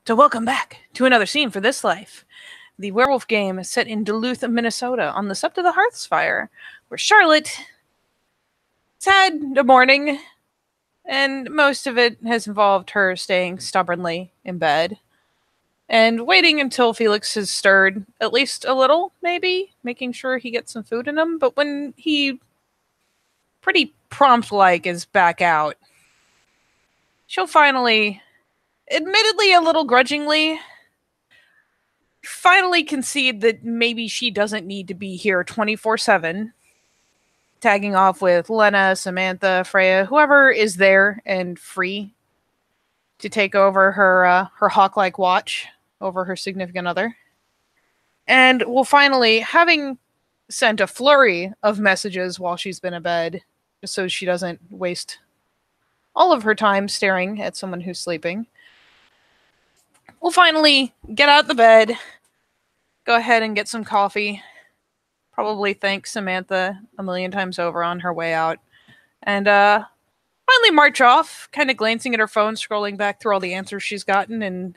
So welcome back to another scene for This Life. The werewolf game is set in Duluth, Minnesota, on the Sept of the Hearthspire, where Charlotte has had a morning, and most of it has involved her staying stubbornly in bed and waiting until Felix has stirred at least a little, maybe, making sure he gets some food in him. But when he pretty prompt-like is back out, she'll finally, admittedly a little grudgingly, finally concede that maybe she doesn't need to be here 24/7, tagging off with Lena, Samantha, Freya, whoever is there and free to take over her hawk-like watch over her significant other. And will finally, having sent a flurry of messages while she's been in bed, just so she doesn't waste all of her time staring at someone who's sleeping, will finally get out of the bed, go ahead and get some coffee, probably thank Samantha a million times over on her way out, and finally march off, kind of glancing at her phone, scrolling back through all the answers she's gotten, and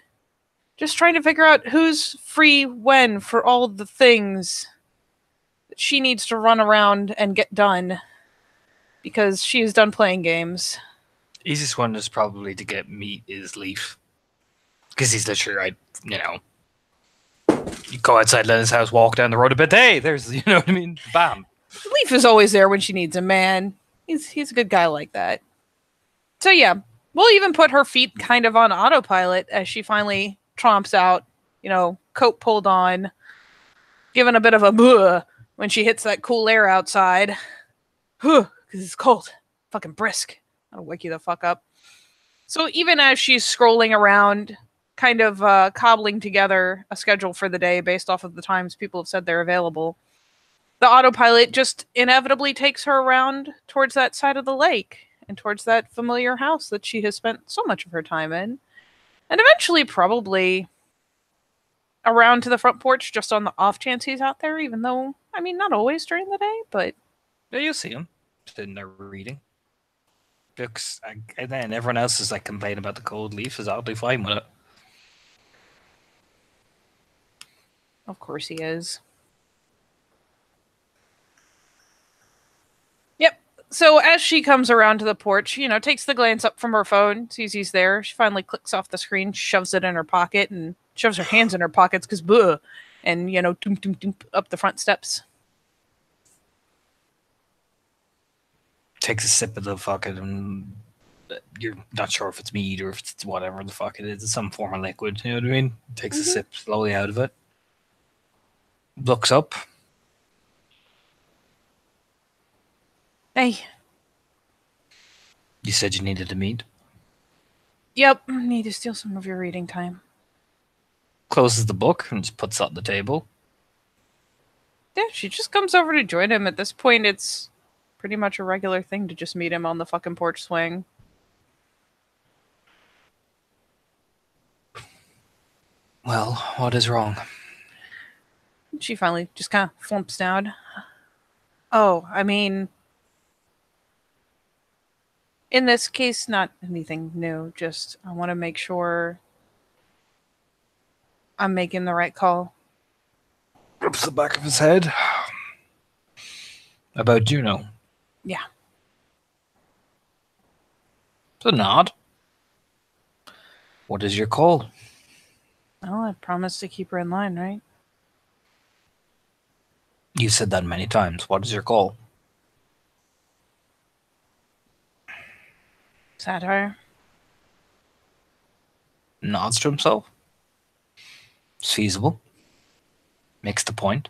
just trying to figure out who's free when for all the things that she needs to run around and get done, because she is done playing games. Easiest one is probably to get meet is Leaf. Because he's literally right, you go outside Lena's house, walk down the road a bit, hey, there's, you know what I mean? Bam. Leaf is always there when she needs him, man. He's a good guy like that. So yeah, we'll even put her feet kind of on autopilot as she finally tromps out, coat pulled on, given a bit of a buh when she hits that cool air outside. Because it's cold. Fucking brisk. That'll wake you the fuck up. So even as she's scrolling around, kind of cobbling together a schedule for the day based off of the times people have said they're available, the autopilot just inevitably takes her around towards that side of the lake and towards that familiar house that she has spent so much of her time in. And eventually probably around to the front porch just on the off chance he's out there, even though, not always during the day, but... Yeah, you'll see him sitting there reading. Looks, and then everyone else is complaining about the cold. Leaf is oddly fine with it. Of course he is. Yep. So as she comes around to the porch, takes the glance up from her phone, sees he's there. She finally clicks off the screen, shoves it in her pocket, and shoves her hands in her pockets because buh. And, doom, doom, doom, up the front steps. Takes a sip of the fucking, and you're not sure if it's mead or if it's whatever the fuck it is. It's some form of liquid, you know what I mean? Takes a sip slowly out of it. Looks up. Hey. You said you needed a mead? Yep, need to steal some of your reading time. Closes the book and just puts it on the table. Yeah, she just comes over to join him. At this point, it's pretty much a regular thing to just meet him on the fucking porch swing. Well, what is wrong? She finally just kind of flumps down. Oh, in this case, not anything new. Just, I want to make sure I'm making the right call. Rubs the back of his head. About Juno? Yeah. It's a nod. What is your call? Well, I promised to keep her in line, right? You've said that many times. What is your call? Satire. Nods to himself. It's feasible. Makes the point.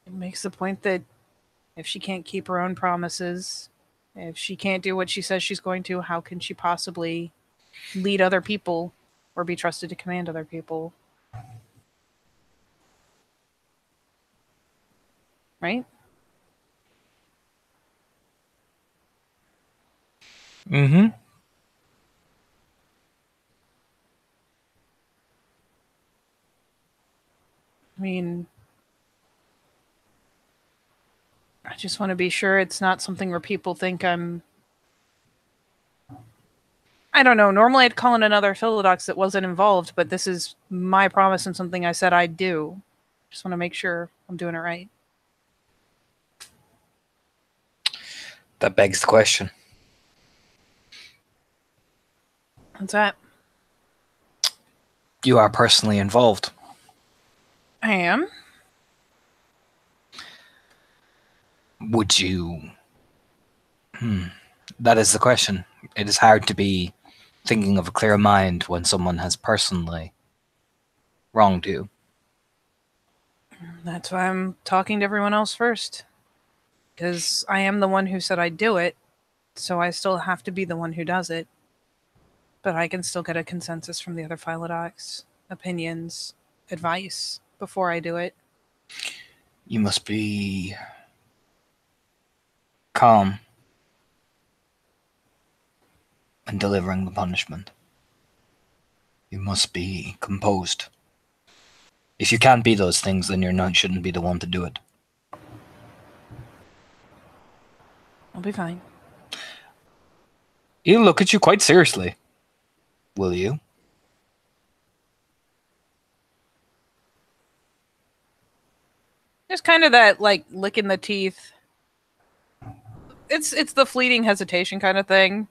It makes the point that if she can't keep her own promises, if she can't do what she says she's going to, how can she possibly lead other people or be trusted to command other people? Right? Mm-hmm. I just want to be sure it's not something where people think I don't know. Normally I'd call in another Philodox that wasn't involved, but this is my promise and something I said I'd do. Just want to make sure I'm doing it right. That begs the question. What's that? You are personally involved. I am. Would you... That is the question. It is hard to be thinking of a clear mind when someone has personally wronged you. That's why I'm talking to everyone else first. Because I am the one who said I'd do it, so I still have to be the one who does it. But I can still get a consensus from the other Philodox, opinions, advice before I do it. You must be calm in delivering the punishment. You must be composed. If you can't be those things, then shouldn't be the one to do it. I'll be fine. He'll look at you quite seriously. Will you? There's kind of that, like, licking the teeth. It's the fleeting hesitation kind of thing.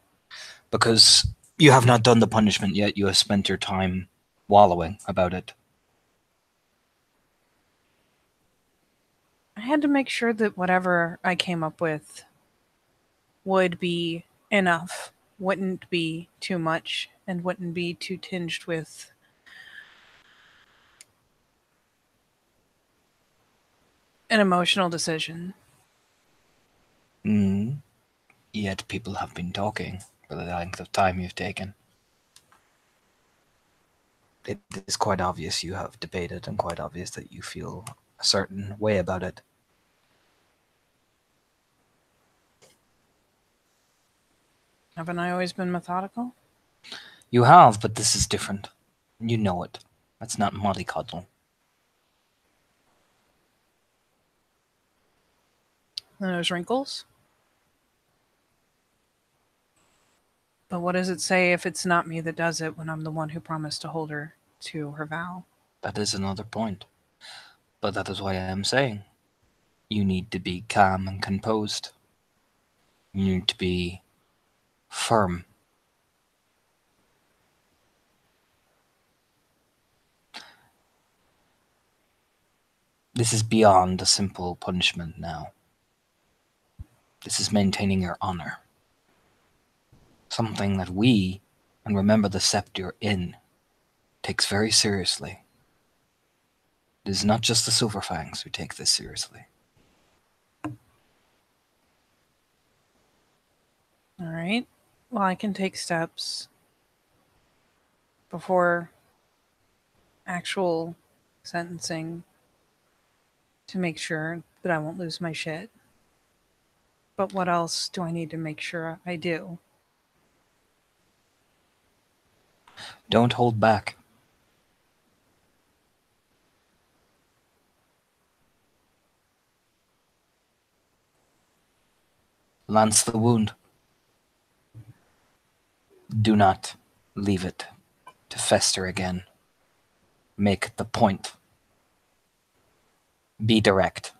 Because you have not done the punishment yet. You have spent your time wallowing about it. I had to make sure that whatever I came up with would be enough, wouldn't be too much, and wouldn't be too tinged with an emotional decision. Yet people have been talking for the length of time you've taken. It is quite obvious you have debated, and quite obvious that you feel a certain way about it. Haven't I always been methodical? You have, but this is different. You know it. That's not mollycoddle. And there's wrinkles? But what does it say if it's not me that does it when I'm the one who promised to hold her to her vow? That is another point. But that is why I am saying you need to be calm and composed. You need to be firm. This is beyond a simple punishment now. This is maintaining your honor. Something that we, and remember the sept you're in, takes very seriously. It is not just the Silverfangs who take this seriously. Alright. Well, I can take steps before actual sentencing to make sure that I won't lose my shit. But what else do I need to make sure I do? Don't hold back. Lance the wound. Do not leave it to fester again. Make the point. Be direct.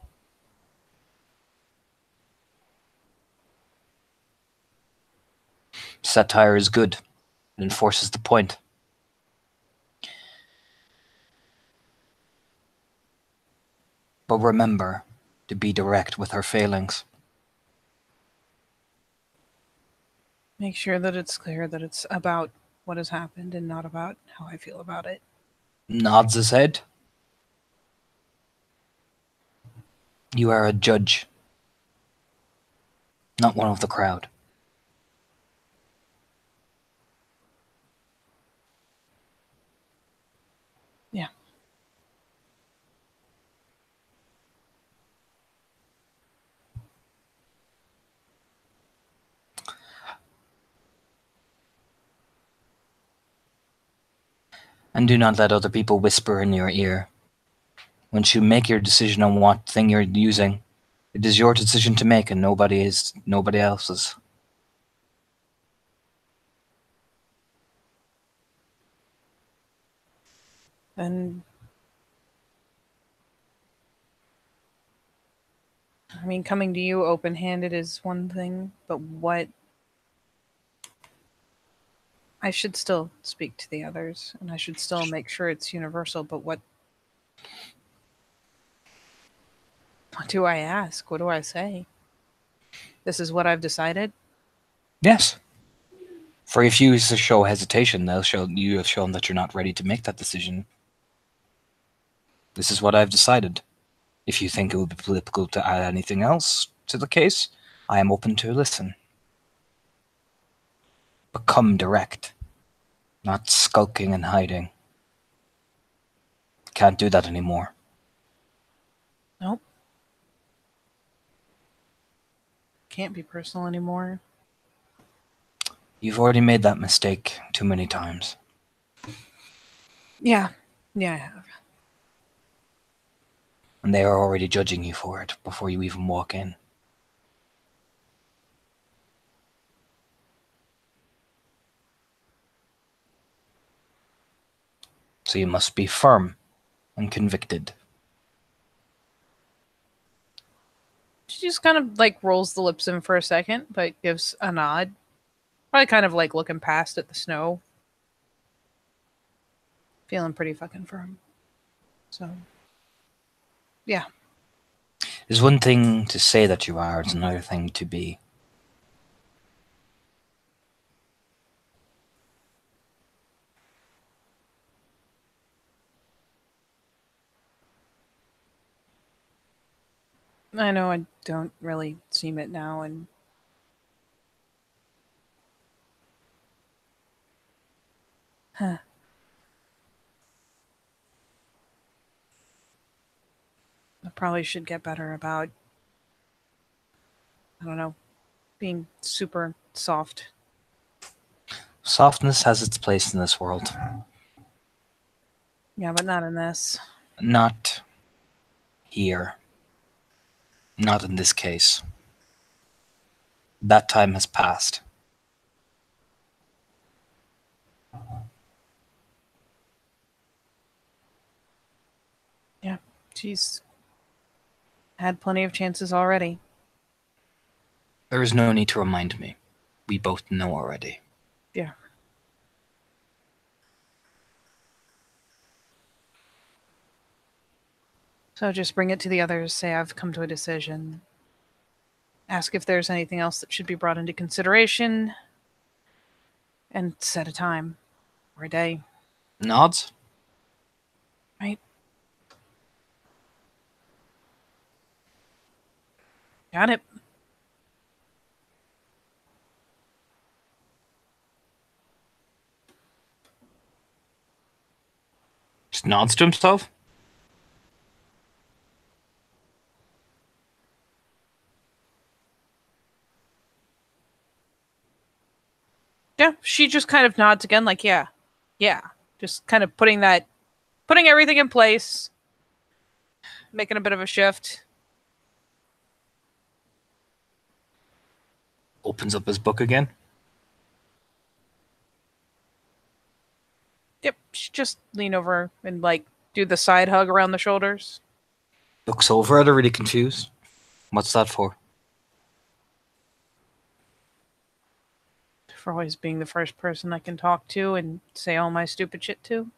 Satire is good. It enforces the point. But remember to be direct with her failings. Make sure that it's clear that it's about what has happened and not about how I feel about it. Nods his head. You are a judge, not one of the crowd. Yeah. And do not let other people whisper in your ear. Once you make your decision on what thing you're using, it is your decision to make and nobody else's. And I mean, coming to you open-handed is one thing, but what... I should still speak to the others, and I should still make sure it's universal, but what do I ask? What do I say? This is what I've decided? Yes. For if you show hesitation, they'll show you have shown that you're not ready to make that decision. This is what I've decided. If you think it would be political to add anything else to the case, I am open to listen. Become direct, not skulking and hiding. Can't do that anymore. Nope. Can't be personal anymore. You've already made that mistake too many times. Yeah. Yeah, I have. And they are already judging you for it before you even walk in. So you must be firm and convicted. She just kind of like rolls the lips in for a second, but gives a nod. Probably kind of like looking past at the snow. Feeling pretty fucking firm. So, yeah. It's one thing to say that you are, it's another thing to be. I know I don't really seem it now, and I probably should get better about, I don't know, being super soft. Softness has its place in this world. Yeah, but not in this. Not here. Not in this case. That time has passed. Yeah, she's had plenty of chances already. There is no need to remind me. We both know already. Yeah. So just bring it to the others, say I've come to a decision. Ask if there's anything else that should be brought into consideration. And set a time or a day. Nods? Right? Got it. Just nods to himself? Yeah, she just kind of nods again, like, yeah. Just kind of putting everything in place, making a bit of a shift. Opens up his book again. Yep, she just lean over and like do the side hug around the shoulders. Looks over at her, really confused. What's that for? For always being the first person I can talk to and say all my stupid shit to.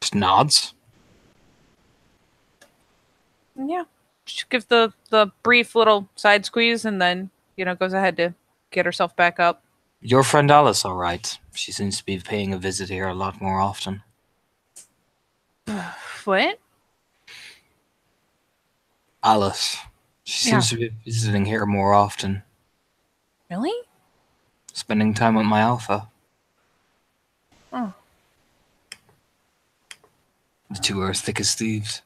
Just nods. Yeah. Just give the brief little side squeeze and then, goes ahead to get herself back up. Your friend Alice, all right. She seems to be paying a visit here a lot more often. What? Alice. She seems to be visiting here more often. Really? Spending time with my alpha. Oh. The two are as thick as thieves.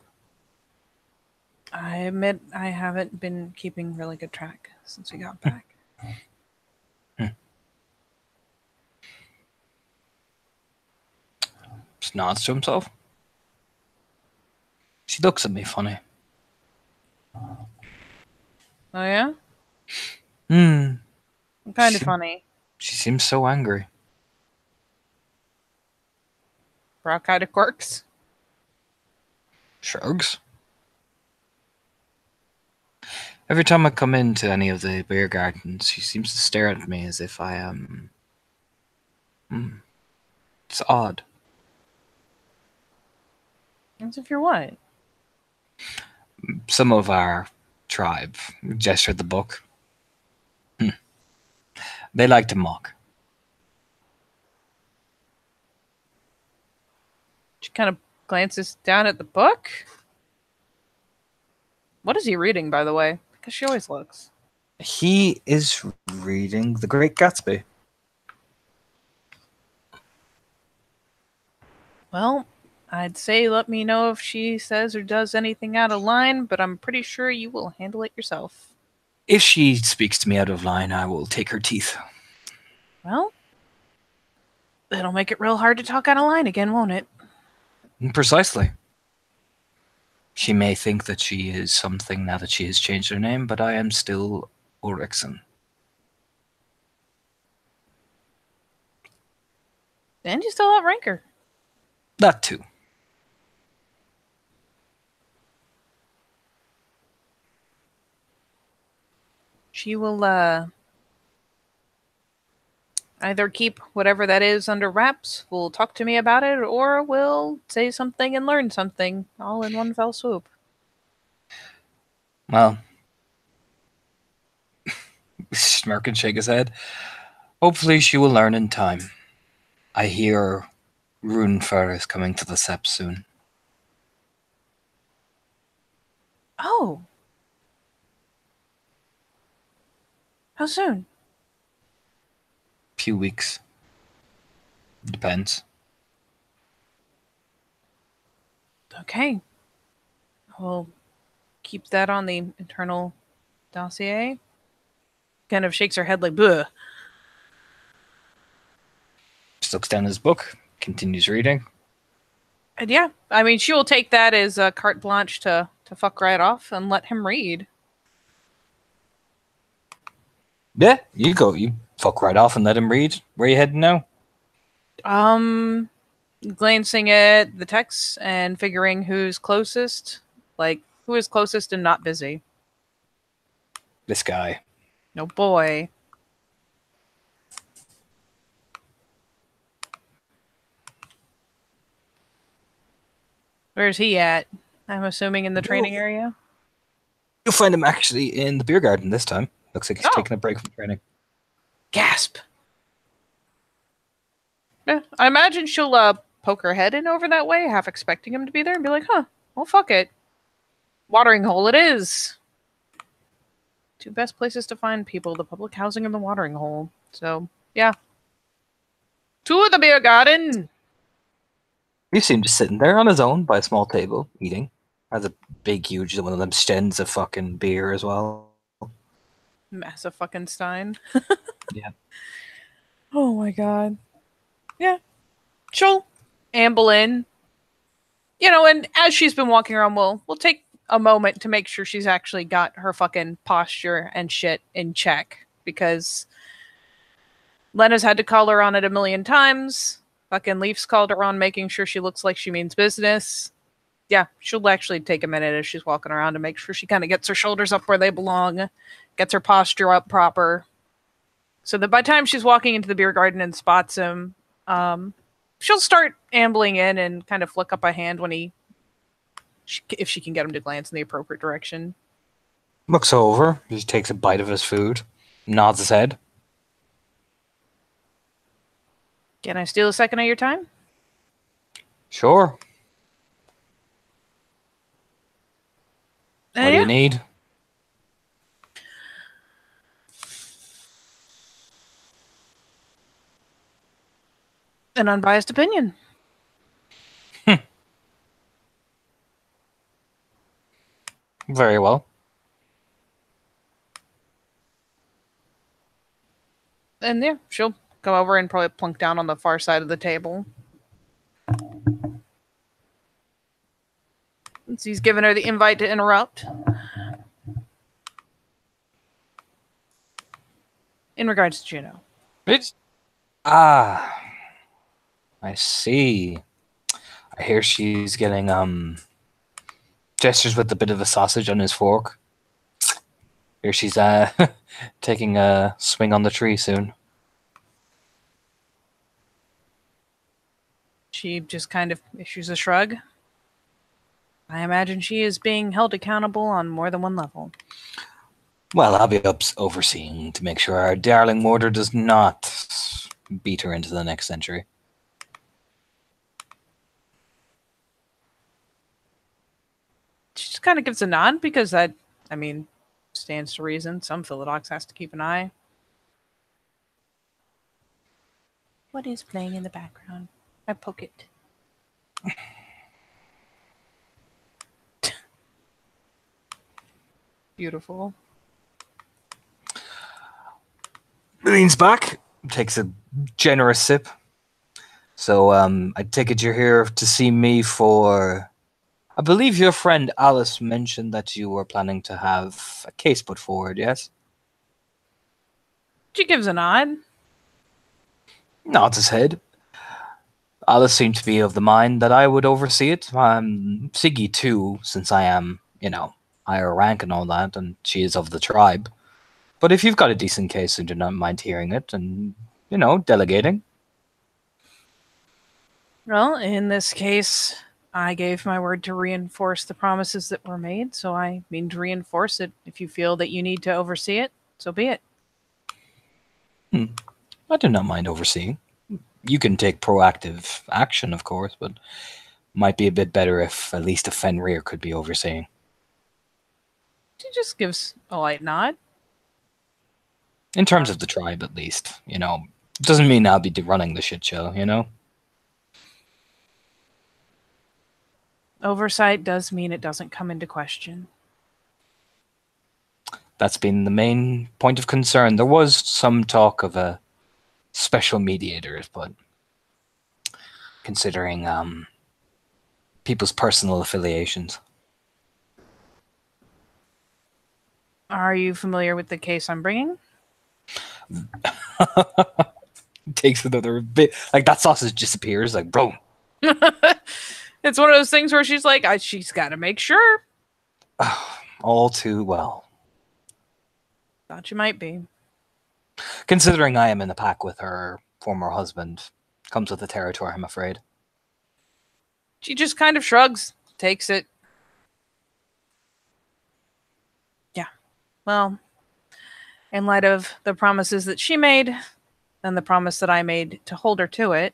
I admit I haven't been keeping really good track since we got back. Just nods to himself. She looks at me funny. Oh, yeah? Kind of funny. She seems so angry. Brock kind of quirks. Shrugs. Every time I come into any of the beer gardens, she seems to stare at me as if I am. It's odd. As if you're what? Some of our tribe gestured the book. They like to mock. She kind of glances down at the book. What is he reading, by the way? Because she always looks. He is reading The Great Gatsby. Well, I'd say let me know if she says or does anything out of line, but I'm pretty sure you will handle it yourself. If she speaks to me out of line, I will take her teeth. Well, it'll make it real hard to talk out of line again, won't it? Precisely. She may think that she is something now that she has changed her name, but I am still Ulrichsen. And you still outrank her. That too. She will either keep whatever that is under wraps, will talk to me about it, or will say something and learn something all in one fell swoop. Well, smirk and shake his head. Hopefully she will learn in time. I hear Runefur is coming to the Sept soon. Oh. How soon? Few weeks. Depends. Okay. We'll keep that on the internal dossier. Kind of shakes her head like, bleh. Just looks down his book, continues reading. And yeah, I mean, she will take that as a carte blanche to fuck right off and let him read. Yeah, you go. You fuck right off and let him read. Where you heading now? Glancing at the text and figuring who's closest. Like, who is closest and not busy? This guy. No boy. Where's he at? I'm assuming in the training area. You'll find him actually in the beer garden this time. Looks like he's taking a break from training. Gasp. Yeah, I imagine she'll poke her head in over that way, half expecting him to be there, and be like, huh, well, fuck it. Watering hole it is. Two best places to find people, the public housing and the watering hole. So, yeah. To the beer garden! You see him just sitting there on his own by a small table, eating. Has a big, huge one of them stens of fucking beer as well. Massive fucking stein. Yeah. Oh my god. Yeah. She'll amble in. You know, and as she's been walking around, we'll take a moment to make sure she's actually got her fucking posture and shit in check. Because Lena's had to call her on it a million times. Fucking Leaf's called her on making sure she looks like she means business. Yeah, she'll actually take a minute as she's walking around to make sure she kind of gets her shoulders up where they belong, gets her posture up proper. So that by the time she's walking into the beer garden and spots him, she'll start ambling in and kind of flick up a hand when if she can get him to glance in the appropriate direction. Looks over, he takes a bite of his food, nods his head. Can I steal a second of your time? Sure. What do you need? An unbiased opinion. Very well. And yeah, she'll go over and probably plunk down on the far side of the table. Since he's given her the invite to interrupt. In regards to Juno. I see. I hear she's getting gestures with a bit of a sausage on his fork. Here she's taking a swing on the tree soon. She just kind of issues a shrug. I imagine she is being held accountable on more than one level. Well, I'll be up overseeing to make sure our darling Mortar does not beat her into the next century. She just kind of gives a nod because that, I mean, stands to reason. Some Philodox has to keep an eye. What is playing in the background? I poke it. Beautiful. Leans back, takes a generous sip. So, I take it you're here to see me for... I believe your friend Alice mentioned that you were planning to have a case put forward, yes? She gives a nod. Nods his head. Alice seemed to be of the mind that I would oversee it. Siggy too, since I am, higher rank and all that, and she is of the tribe. But if you've got a decent case, I do not mind hearing it and, delegating. Well, in this case, I gave my word to reinforce the promises that were made, so I mean to reinforce it. If you feel that you need to oversee it, so be it. I do not mind overseeing. You can take proactive action, of course, but might be a bit better if at least a Fenrir could be overseeing. She just gives a light nod. In terms of the tribe, at least, doesn't mean I'll be running the shit show, Oversight does mean it doesn't come into question. That's been the main point of concern. There was some talk of a special mediators, but considering people's personal affiliations. Are you familiar with the case I'm bringing? Takes another bit. Like, that sausage disappears. Like, bro. It's one of those things where she's like, she's got to make sure. All too well. Thought you might be. Considering I am in the pack with her former husband, comes with the territory, I'm afraid. She just kind of shrugs, takes it. Yeah. Well, in light of the promises that she made and the promise that I made to hold her to it,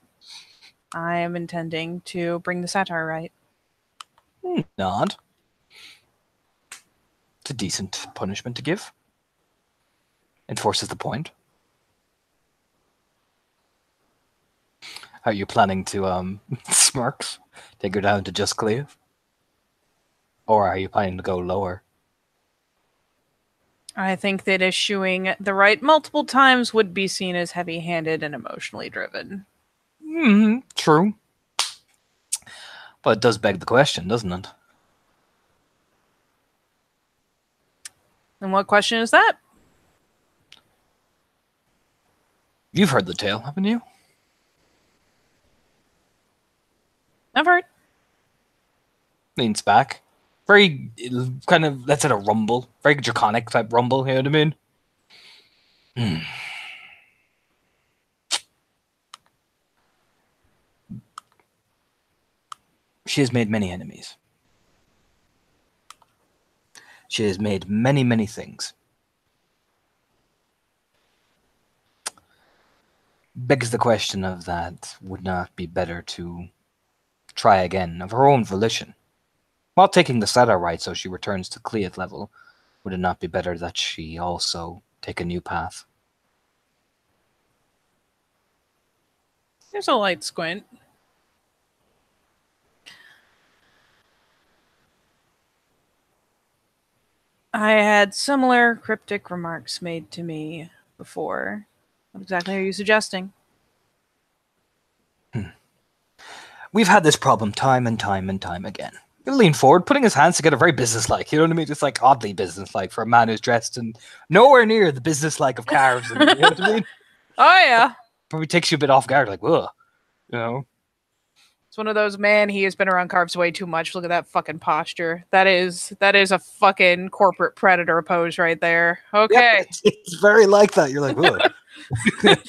I am intending to bring the satire right. Nod. It's a decent punishment to give. Enforces the point. Are you planning to, smirks, take her down to just Cleve? Or are you planning to go lower? I think that issuing the right multiple times would be seen as heavy-handed and emotionally driven. True. But it does beg the question, doesn't it? And what question is that? You've heard the tale, haven't you? I've heard. Leans back. Very, kind of, let's say a rumble. Very draconic type rumble, you know what I mean? She has made many enemies. She has made many, many things. Begs the question of that, would not be better to try again of her own volition? While taking the Sada right so she returns to Cleat level, would it not be better that she also take a new path? There's a light squint. I had similar cryptic remarks made to me before. What exactly are you suggesting? We've had this problem time and time and time again. He'll lean forward, putting his hands together, very businesslike. You know what I mean? Just like oddly businesslike for a man who's dressed in nowhere near the businesslike of Carves. You know what I mean? Oh, yeah. Probably takes you a bit off guard, like, whoa. It's one of those, man, he has been around carbs way too much. Look at that fucking posture. That is a fucking corporate predator pose right there. Okay. Yep, it's very like that. You're like, whoa.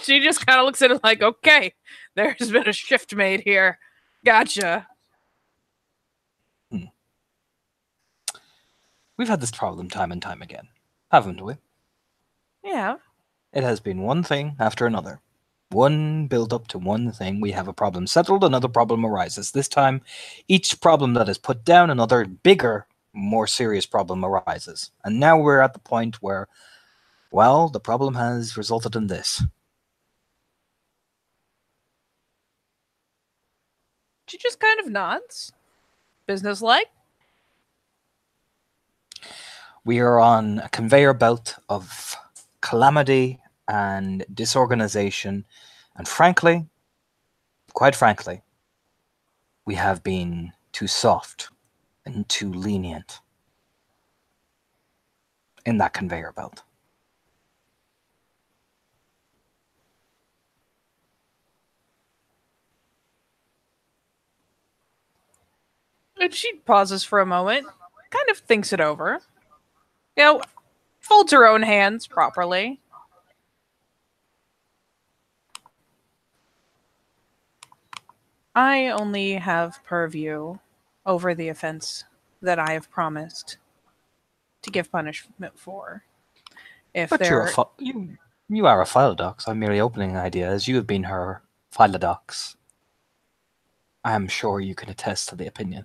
She just kind of looks at it like, okay, there's been a shift made here. Gotcha. We've had this problem time and time again, haven't we? Yeah. It has been one thing after another. One build up to one thing, we have a problem settled, another problem arises. This time, each problem that is put down, another bigger, more serious problem arises. And now we're at the point where, well, the problem has resulted in this. She just kind of nods. Business-like. We are on a conveyor belt of calamity and disorganization, and frankly, quite frankly, we have been too soft and too lenient in that conveyor belt. And she pauses for a moment, kind of thinks it over. You know, folds her own hands properly. I only have purview over the offense that I have promised to give punishment for. If But there, you are a Philodox. I'm merely opening ideas. You have been her Philodox. I am sure you can attest to the opinion.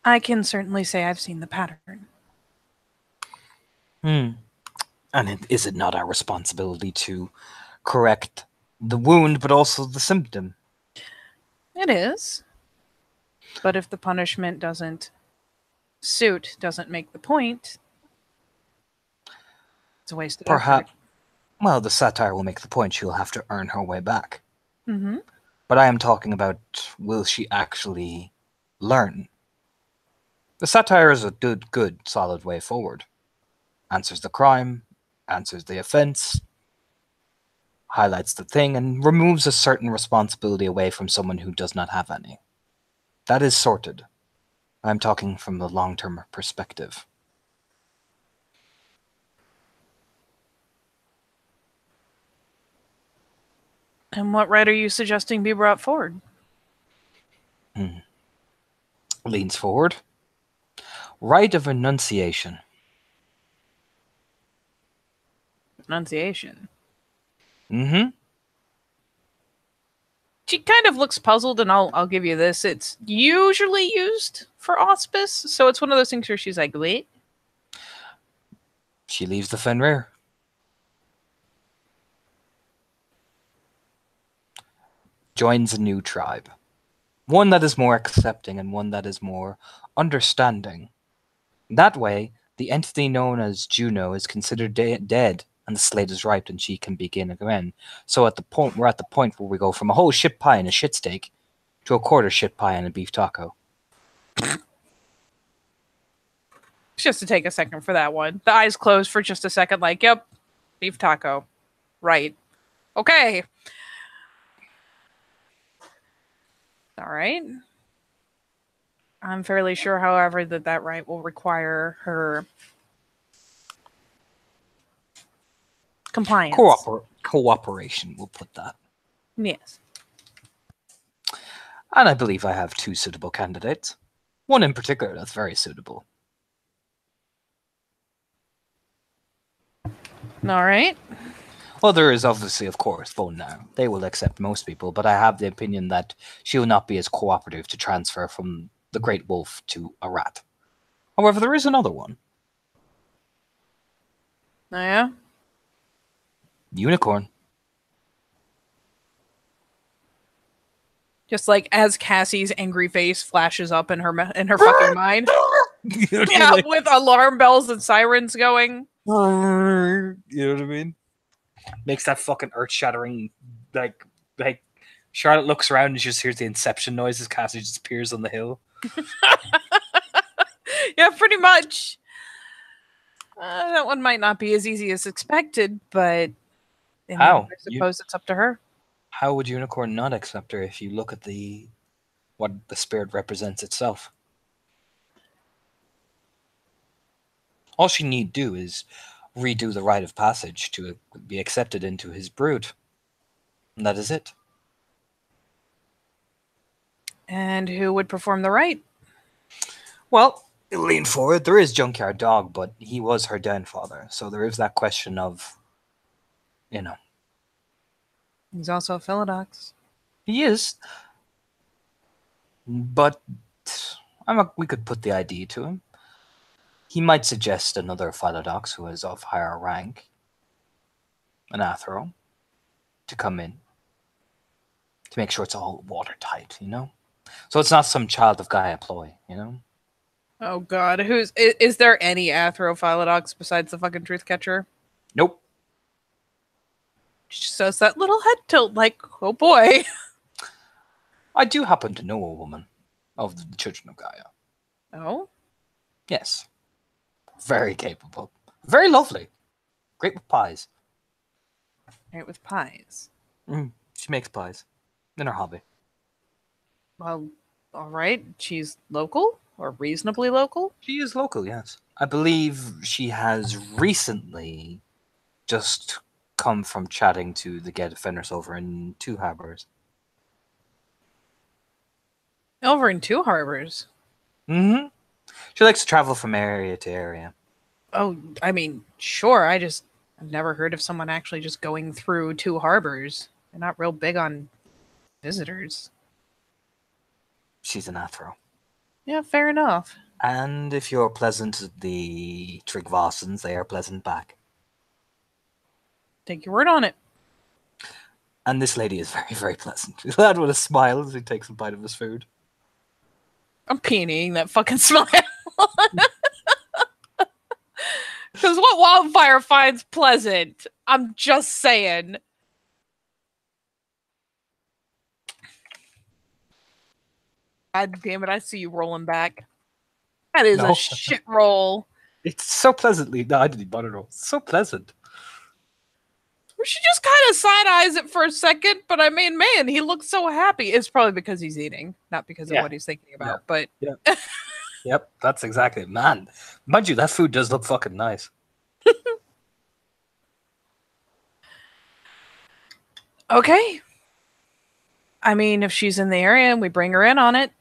I can certainly say I've seen the pattern. And is it not our responsibility to correct the wound, but also the symptom? It is. But if the punishment doesn't make the point, it's a waste of Perhaps. effort. Well, the satire will make the point. She'll have to earn her way back. Mm-hmm. But I am talking about, will she actually learn? The satire is a good, solid way forward. Answers the crime, answers the offense, highlights the thing, and removes a certain responsibility away from someone who does not have any. That is sorted. I'm talking from the long-term perspective. And what right are you suggesting be brought forward? Leans forward. Right of enunciation. Enunciation. Mm-hmm. She kind of looks puzzled, and I'll give you this. It's usually used for auspice, so it's one of those things where she's like, wait. She leaves the Fenrir. Joins a new tribe. One that is more accepting and one that is more understanding. That way, the entity known as Juno is considered dead, and the slate is wiped, and she can begin again. So we're at the point where we go from a whole shit pie and a shit steak to a quarter shit pie and a beef taco. Just to take a second for that one. The eyes closed for just a second, like, yep, beef taco. Right. Okay. All right. I'm fairly sure, however, that right will require her compliance. Cooperation, we'll put that. Yes. And I believe I have two suitable candidates. One in particular that's very suitable. All right. Well, there is obviously, of course, Phone now. They will accept most people, but I have the opinion that she will not be as cooperative to transfer from the Great Wolf to a rat. However, there is another one. Oh, yeah? Unicorn. Just like as Cassie's angry face flashes up in her fucking mind. Yeah, like, with alarm bells and sirens going. You know what I mean? Makes that fucking earth-shattering, like Charlotte looks around and she just hears the Inception noises. Cassie just appears on the hill. Yeah, pretty much. That one might not be as easy as expected, but How? I suppose it's up to her. How would Unicorn not accept her if you look at what the spirit represents itself? All she need do is redo the rite of passage to be accepted into his brood. And that is it. And who would perform the rite? Well, lean forward. There is Junkyard Dog, but he was her grandfather. So there is that question of, you know. He's also a Philodox. He is. But we could put the ID to him. He might suggest another Philodox who is of higher rank, an Athro, to come in. To make sure it's all watertight, you know? So it's not some child of Gaia ploy, you know? Oh god, is there any Athrophylodox besides the fucking Truth Catcher? Nope. She just does that little head tilt like, oh boy. I do happen to know a woman of the Children of Gaia. Oh? Yes. Very capable. Very lovely. Great with pies. Right, with pies. She makes pies. In her hobby. Well, alright. She's local? Or reasonably local? She is local, yes. I believe she has recently just come from chatting to the Get Defenders over in Two Harbors. Over in Two Harbors? Mm-hmm. She likes to travel from area to area. Oh, I mean, sure. I've never heard of someone actually just going through Two Harbors. They're not real big on visitors. She's an Athro. Yeah, fair enough. And if you're pleasant to the Trigvassans, they are pleasant back. Take your word on it. And this lady is very, very pleasant. The lad with a smile as he takes a bite of his food. I'm peeing that fucking smile. Because what Wildfire finds pleasant? I'm just saying. God damn it, I see you rolling back. That is a shit roll. It's so pleasantly... No, I didn't bother roll. It's so pleasant. She just kind of side-eyes it for a second, but I mean, man, he looks so happy. It's probably because he's eating, not because of what he's thinking about, but... Yeah. Yep, that's exactly it. Man, mind you, that food does look fucking nice. Okay. I mean, if she's in the area and we bring her in on it.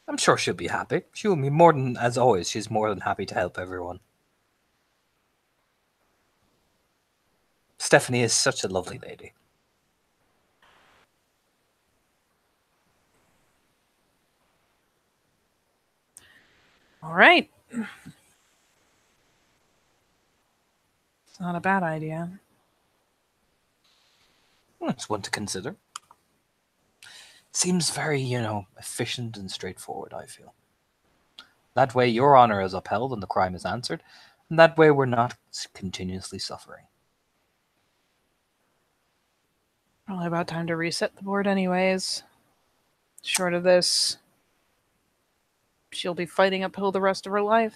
I'm sure she'll be happy. She'll be more than, as always, she's more than happy to help everyone. Stephanie is such a lovely lady. All right. It's not a bad idea. It's one to consider. Seems very, efficient and straightforward, I feel. That way your honor is upheld and the crime is answered, and that way we're not continuously suffering. Probably about time to reset the board anyways. Short of this, she'll be fighting uphill the rest of her life.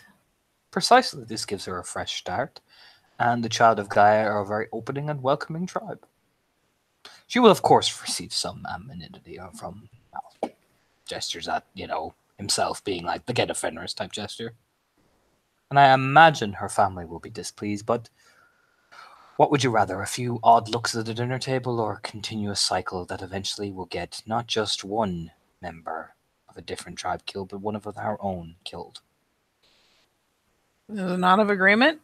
Precisely, this gives her a fresh start, and the Child of Gaia are a very opening and welcoming tribe. She will, of course, receive some amenity from gestures at, himself being like the Get Offenders type gesture. And I imagine her family will be displeased, but what would you rather, a few odd looks at the dinner table or a continuous cycle that eventually will get not just one member of a different tribe killed, but one of our own killed? There's a nod of agreement.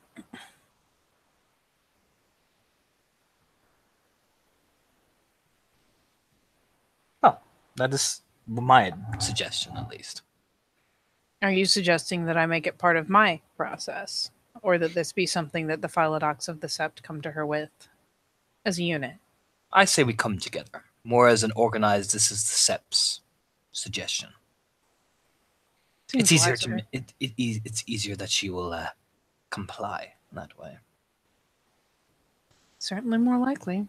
Oh, that is my suggestion, at least. Are you suggesting that I make it part of my process? Or that this be something that the Philodox of the Sept come to her with as a unit? I say we come together. More as an organized, this is the Sept's suggestion. It's easier it's easier that she will comply that way. Certainly more likely.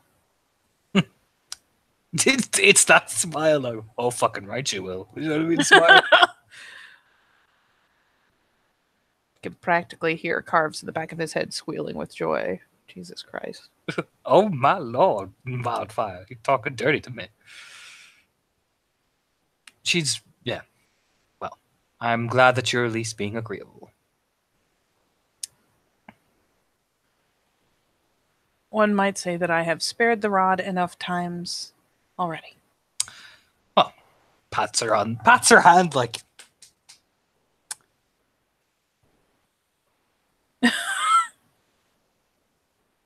It's that smile though. Oh, fucking right you will. You know what I mean? Smile. I can practically hear Carves in the back of his head squealing with joy. Jesus Christ. Oh my lord, Wildfire, you're talking dirty to me. She's, yeah. Well, I'm glad that you're at least being agreeable. One might say that I have spared the rod enough times already. Well, pats her hand like.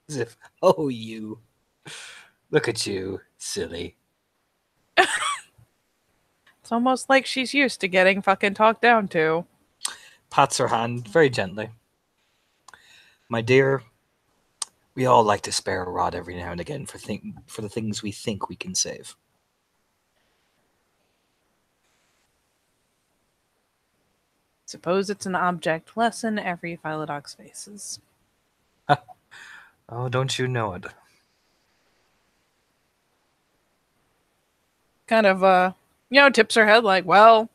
As if, oh, you. Look at you, silly. It's almost like she's used to getting fucking talked down to. Pats her hand very gently. My dear, we all like to spare a rod every now and again for the things we think we can save. Suppose it's an object lesson every Philodox faces. Oh, don't you know it? Kind of, tips her head like, well,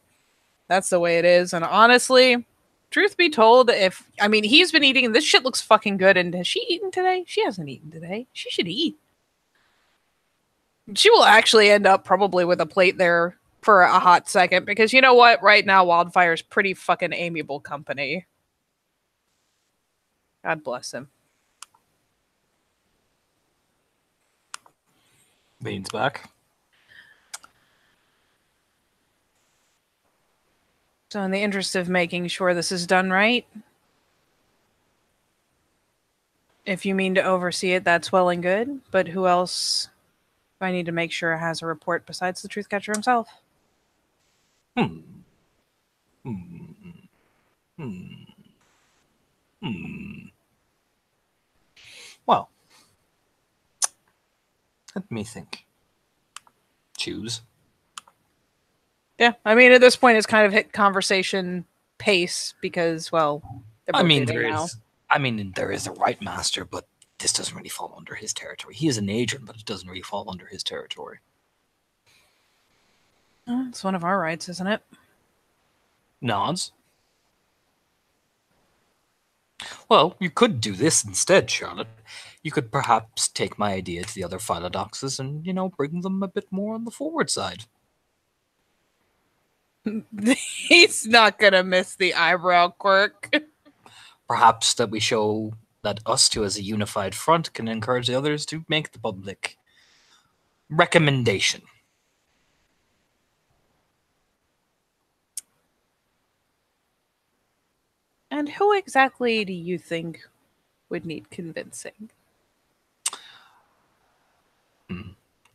that's the way it is. And honestly, truth be told, he's been eating, this shit looks fucking good. And has she eaten today? She hasn't eaten today. She should eat. She will actually end up probably with a plate there for a hot second because you know what? Right now, Wildfire's pretty fucking amiable company. God bless him. Leans back. So in the interest of making sure this is done right, if you mean to oversee it, that's well and good. But who else do I need to make sure has a report besides the Truthcatcher himself? Well, let me think. Choose. Yeah, at this point, it's kind of hit conversation pace because, well, they're both dating now. There is a right master, but this doesn't really fall under his territory. He is an agent, but it doesn't really fall under his territory. It's one of our rights, isn't it? Nods. Well, you could do this instead, Charlotte. You could perhaps take my idea to the other Philodoxes and, bring them a bit more on the forward side. He's not gonna miss the eyebrow quirk. Perhaps that we show that us two as a unified front can encourage the others to make the public recommendation. And who exactly do you think would need convincing?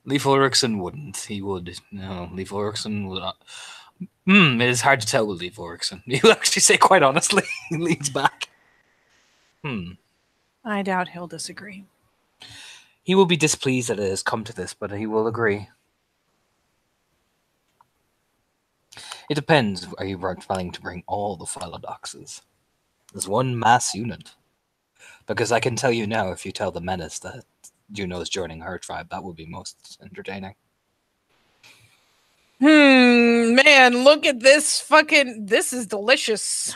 Leif Ulrichsen wouldn't. He would. No, Leif Ulrichsen would not. It is hard to tell with Leif Ulrichsen. He'll actually say, quite honestly, he leans back. I doubt he'll disagree. He will be displeased that it has come to this, but he will agree. It depends. Are you planning to bring all the Philodoxes as one mass unit? Because I can tell you now, if you tell the Menace that Juno is joining her tribe, that would be most entertaining. Man, look at this this is delicious.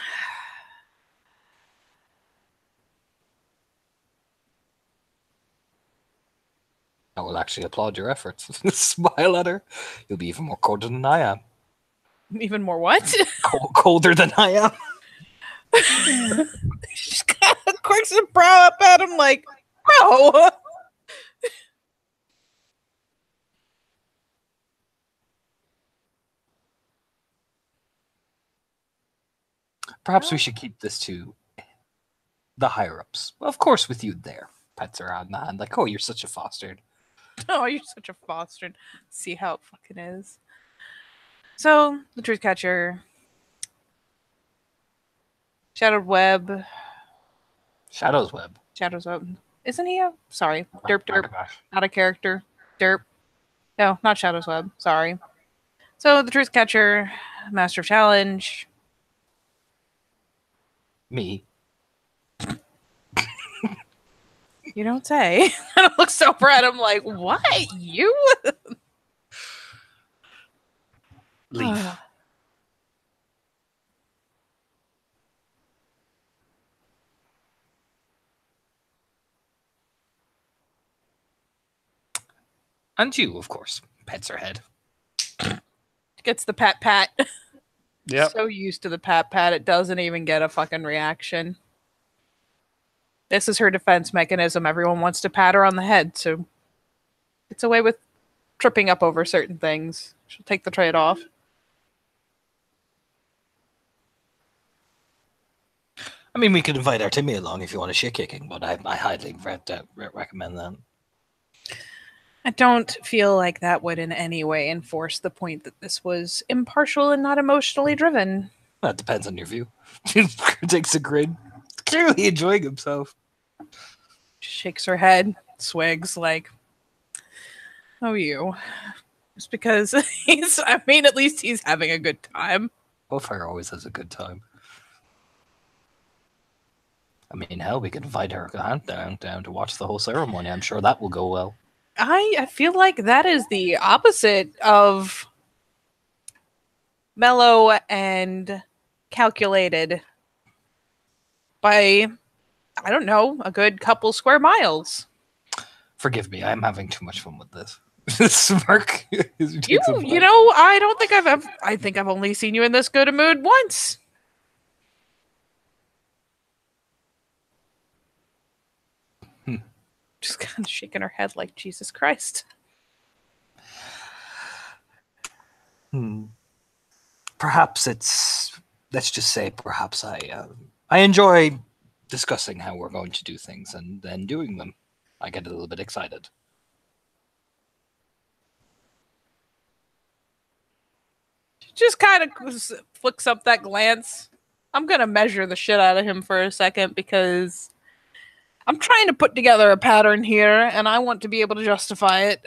I will actually applaud your efforts. Smile at her. You'll be even more colder than I am. Even more what? Colder than I am. She kind of quirks her brow up at him like, bro. Perhaps we should keep this to the higher-ups. Well, of course, with you there. Pets her on the hand like, oh, you're such a fostered. Oh, you're such a fostered. See how it fucking is. So, the Truthcatcher. Shadow's Web. Shadow's Web. Isn't he a... Sorry. Derp. Out of character. Derp. No, not Shadow's Web. Sorry. So, the Truthcatcher. Master of Challenge. Me. You don't say. I look over at him like, what? You? Leaf. And you, of course. Pets her head. Gets the pat pat. Yep. So used to the pat pat, it doesn't even get a fucking reaction. This is her defense mechanism. Everyone wants to pat her on the head, so it's a way with tripping up over certain things. She'll take the trade off. I mean, we could invite our Timmy along if you want a shit kicking, but I highly recommend that. I don't feel like that would in any way enforce the point that this was impartial and not emotionally driven. That depends on your view. Takes a grin. Clearly enjoying himself. She shakes her head, swigs like, oh, you. Just because at least he's having a good time. Bullfire always has a good time. I mean, hell, we could invite her aunt down to watch the whole ceremony. I'm sure that will go well. I feel like that is the opposite of mellow and calculated by, I don't know, a good couple square miles. Forgive me, I'm having too much fun with this. Smirk. You know, I think I've only seen you in this good a mood once. Just kind of shaking her head like, Jesus Christ. Perhaps let's just say, perhaps I enjoy discussing how we're going to do things and then doing them. I get a little bit excited. She just kind of flicks up that glance. I'm going to measure the shit out of him for a second because I'm trying to put together a pattern here, and I want to be able to justify it.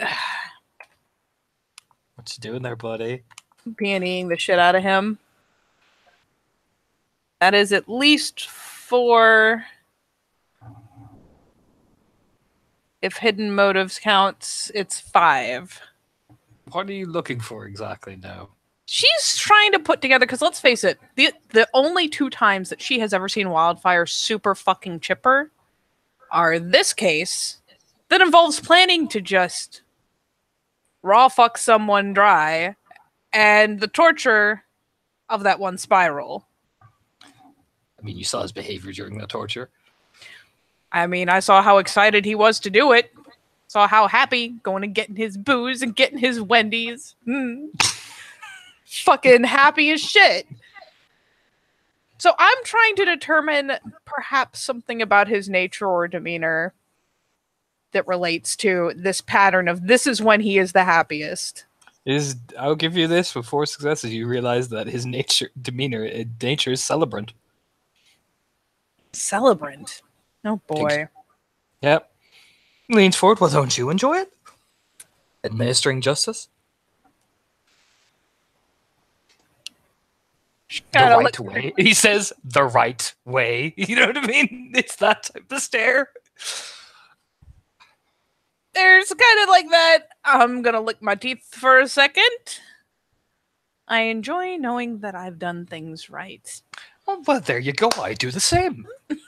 What you doing there, buddy? Peonying the shit out of him. That is at least 4. If hidden motives counts, it's 5. What are you looking for exactly now? She's trying to put together, because let's face it, the only 2 times that she has ever seen Wildfire super fucking chipper are this case that involves planning to just raw fuck someone dry and the torture of that one spiral. I mean, you saw his behavior during the torture. I mean, I saw how excited he was to do it. Saw how happy going and getting his booze and getting his Wendy's. Fucking happy as shit. So I'm trying to determine perhaps something about his nature or demeanor that relates to this pattern of this is when he is the happiest. I'll give you this with 4 successes. You realize that his nature is celebrant. Celebrant? Oh boy. Yep. Leans forward. Well, don't you enjoy it? Administering justice? The right way. He says the right way. You know what I mean? It's that type of stare. There's kind of like that. I'm gonna lick my teeth for a second. I enjoy knowing that I've done things right. Oh, well, there you go. I do the same. It's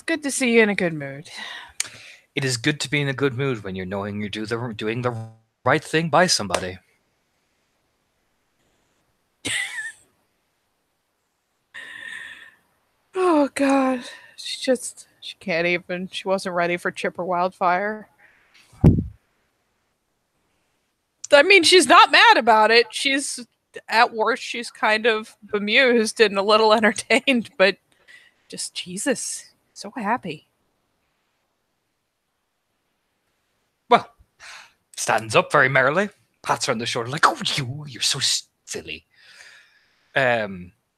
good to see you in a good mood. It is good to be in a good mood when you're knowing you're doing the right thing by somebody. Oh God, she can't even. She wasn't ready for Chipper Wildfire. I mean, she's not mad about it. She's, at worst, she's kind of bemused and a little entertained, but just, Jesus, so happy. Well, stands up very merrily, pats her on the shoulder like, oh, you're so silly.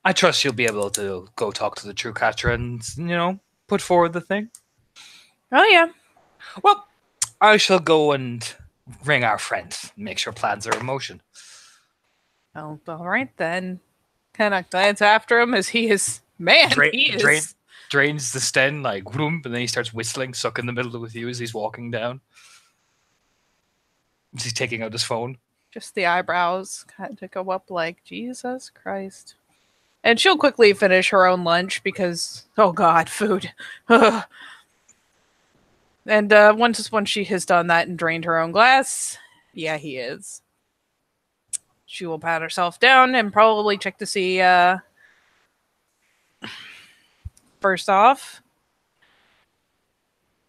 I trust you'll be able to go talk to the True Catcher and, put forward the thing. Oh, yeah. Well, I shall go and ring our friend, make sure plans are in motion. Oh, all right then. Kind of glance after him as he is, drains the sten like whoom, and then he starts whistling, stuck in the middle with you as he's walking down. He's taking out his phone. Just the eyebrows kind of go up like, Jesus Christ. And she'll quickly finish her own lunch because, oh God, food. And once she has done that and drained her own glass, yeah, he is. She will pat herself down and probably check to see, first off,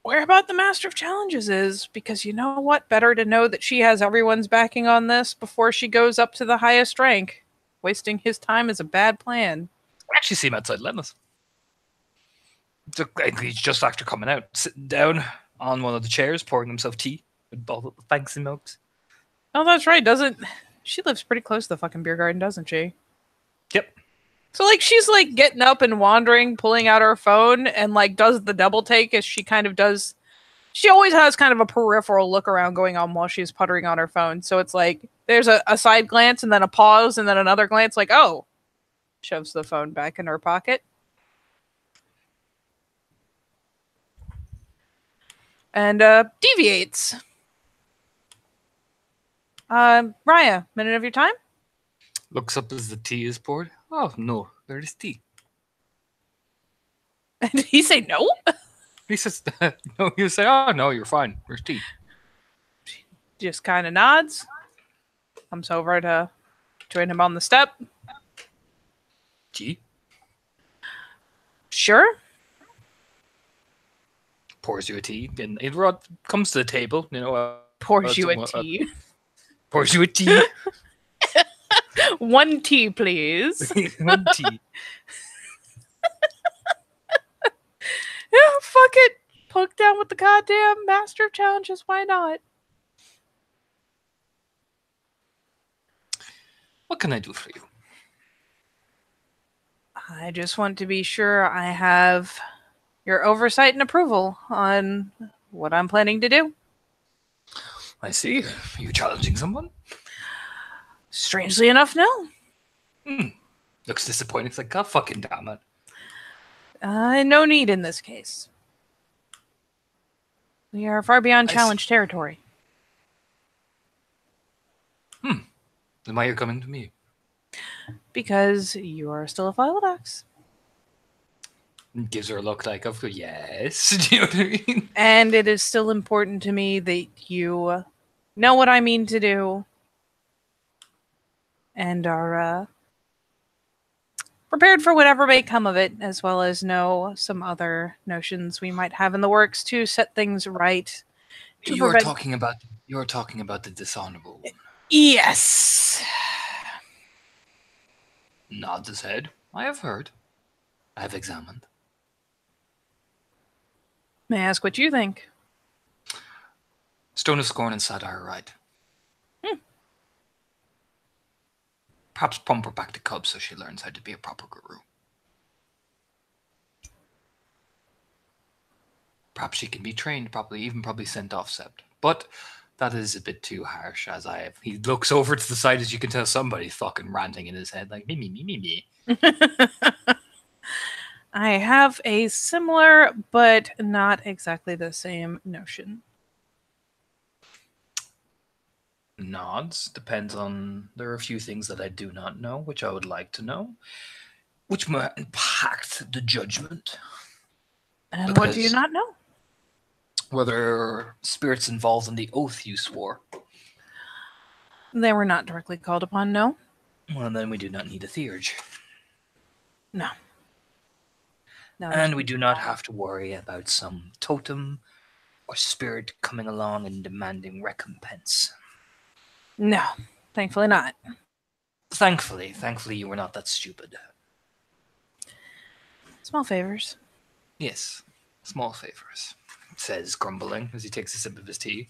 where about the Master of Challenges is, because you know what? Better to know that she has everyone's backing on this before she goes up to the highest rank. Wasting his time is a bad plan. I actually see him outside Lennis. He's just after coming out, sitting down on one of the chairs, pouring himself tea with both of the fancy mugs. Oh, that's right. She lives pretty close to the fucking beer garden, doesn't she? Yep. So, like, she's, like, getting up and wandering, pulling out her phone, and, like, does the double take as she kind of does. She always has kind of a peripheral look around going on while she's puttering on her phone. So it's like, there's a side glance, and then a pause, and then another glance, like, oh. Shoves the phone back in her pocket. And, deviates. Raya, minute of your time? Looks up as the tea is poured. Oh, no, there is tea. Did he say no? He says, no, you say, oh, no, you're fine. There's tea. Just kind of nods. Comes over to join him on the step. Tea? Sure. Pours you a tea. And it comes to the table, you know. Pours you a tea. Pours you a tea. One tea, please. One tea. Yeah, fuck it. Poke down with the goddamn Master of Challenges. Why not? What can I do for you? I just want to be sure I have your oversight and approval on what I'm planning to do. I see. Are you challenging someone? Strangely enough, no. Looks disappointed. It's like, God fucking damn it. No need in this case. We are far beyond challenge territory. Then why are you coming to me? Because you are still a Philodox. Gives her a look like, of yes. Do you know what I mean? And it is still important to me that you know what I mean to do and are prepared for whatever may come of it, as well as know some other notions we might have in the works to set things right. You're talking about the dishonorable one. Yes. Nods his head. I have heard. I have examined. May I ask what you think? Stone of Scorn and Satire are right. Perhaps pump her back to Cub so she learns how to be a proper guru. Perhaps she can be trained properly, even probably sent off Sept. But that is a bit too harsh, he looks over to the side, as you can tell somebody's fucking ranting in his head, like, me. I have a similar, but not exactly the same notion. Nods. Depends on... There are a few things that I do not know, which I would like to know, which might impact the judgment. And what do you not know? Whether spirits involved in the oath you swore. They were not directly called upon, no. Well, then we do not need a theurge. No. And we do not have to worry about some totem or spirit coming along and demanding recompense. No, thankfully not. Thankfully you were not that stupid. Small favors. Yes, small favors, says grumbling as he takes a sip of his tea.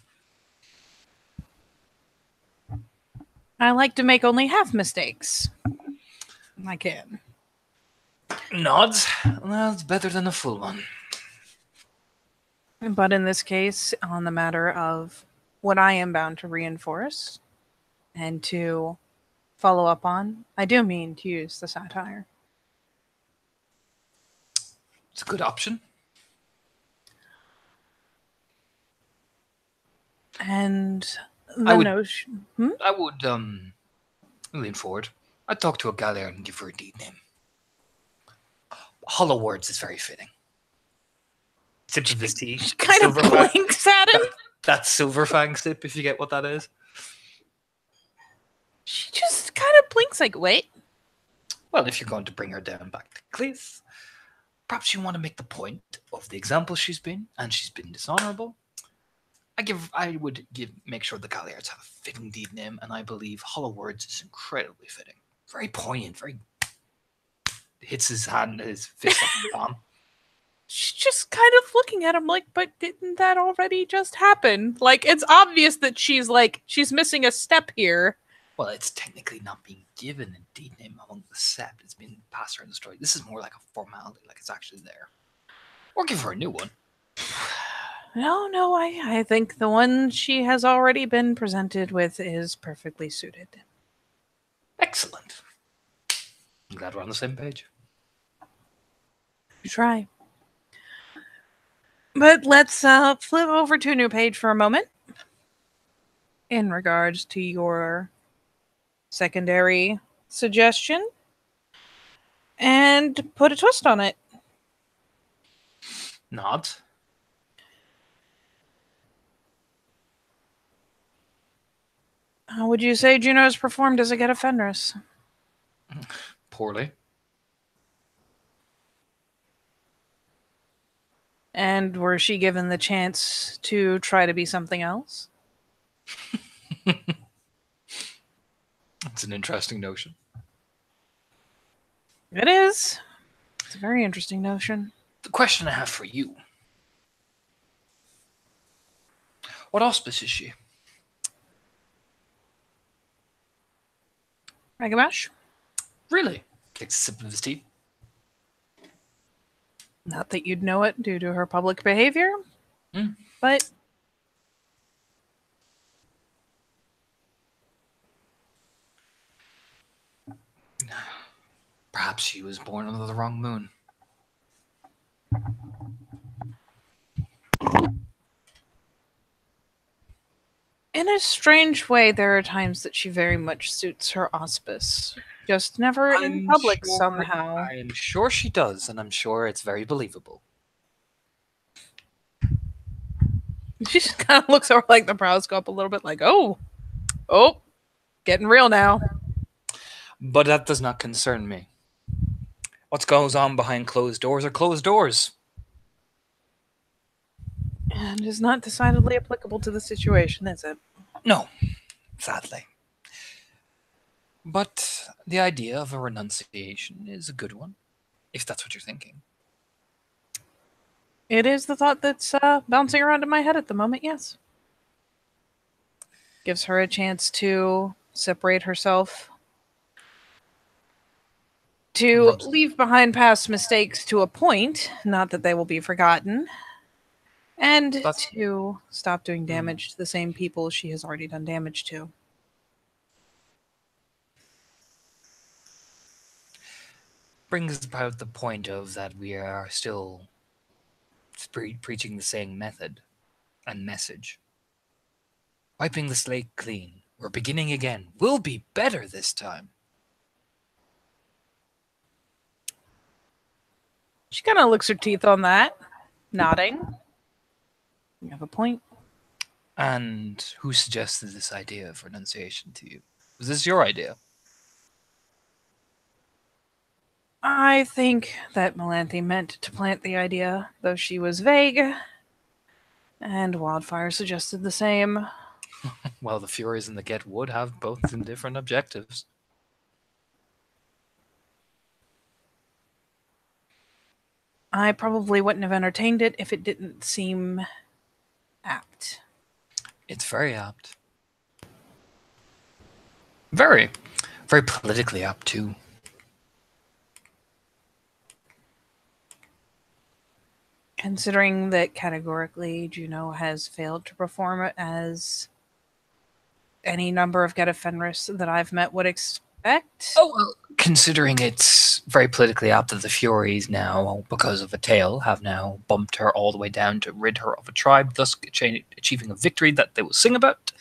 I like to make only half mistakes. I can. Nods. Well, it's better than a full one. But in this case, on the matter of what I am bound to reinforce and to follow up on, I do mean to use the satire. It's a good option. And the notion... I would lean forward. I'd talk to a Galliard and give her a deed name. Hollow Words is very fitting. Sip of his tea. She kind of Silverfang. blinks at him. That's Silverfang sip, if you get what that is. She just kind of blinks like, wait. Well, if you're going to bring her down back to Cliff, perhaps you want to make the point of the example she's been, and she's been dishonourable. Make sure the Galliards have a fitting deed name, and I believe Hollow Words is incredibly fitting. Very poignant, very hits his fist on the palm. She's just kind of looking at him like, but didn't that already just happen? Like, it's obvious that she's missing a step here. Well, it's technically not being given a deed name among the Sept. It's been passed around the story. This is more like a formality, like it's actually there. Or give her a new one. No, I think the one she has already been presented with is perfectly suited. Excellent. I'm glad we're on the same page. You try. But let's flip over to a new page for a moment. In regards to your secondary suggestion. And put a twist on it. Nods. How would you say Juno has performed as a Geta Fenris? Poorly. And were she given the chance to try to be something else? That's an interesting notion. It is. It's a very interesting notion. The question I have for you. What auspice is she? Ragabash? Really? Takes a sip of his tea. Not that you'd know it due to her public behavior, but perhaps she was born under the wrong moon. in a strange way, there are times that she very much suits her auspice. Just never in public somehow. I am sure she does, and I'm sure it's very believable. She just kind of looks over like the brows go up a little bit like, oh, getting real now. But that does not concern me. What goes on behind closed doors are closed doors. And is not decidedly applicable to the situation, is it? No, sadly. But the idea of a renunciation is a good one, if that's what you're thinking. It is the thought that's bouncing around in my head at the moment, yes. Gives her a chance to separate herself, to leave behind past mistakes to a point, not that they will be forgotten, and to stop doing damage to the same people she has already done damage to. Brings about the point of that we are still preaching the same method and message. Wiping the slate clean. We're beginning again. We'll be better this time. She kind of looks her teeth on that, nodding. You have a point. And who suggested this idea of renunciation to you? Was this your idea? I think that Melanthe meant to plant the idea, though she was vague. And Wildfire suggested the same. Well, the Furies and the Get would have both different objectives. I probably wouldn't have entertained it if it didn't seem apt. It's very apt. Very politically apt, too. Considering that categorically Juno has failed to perform as any number of Geta Fenris that I've met would expect. Oh, well, considering it's very politically apt that the Furies now, because of a tale, have now bumped her all the way down to rid her of a tribe, thus achieving a victory that they will sing about,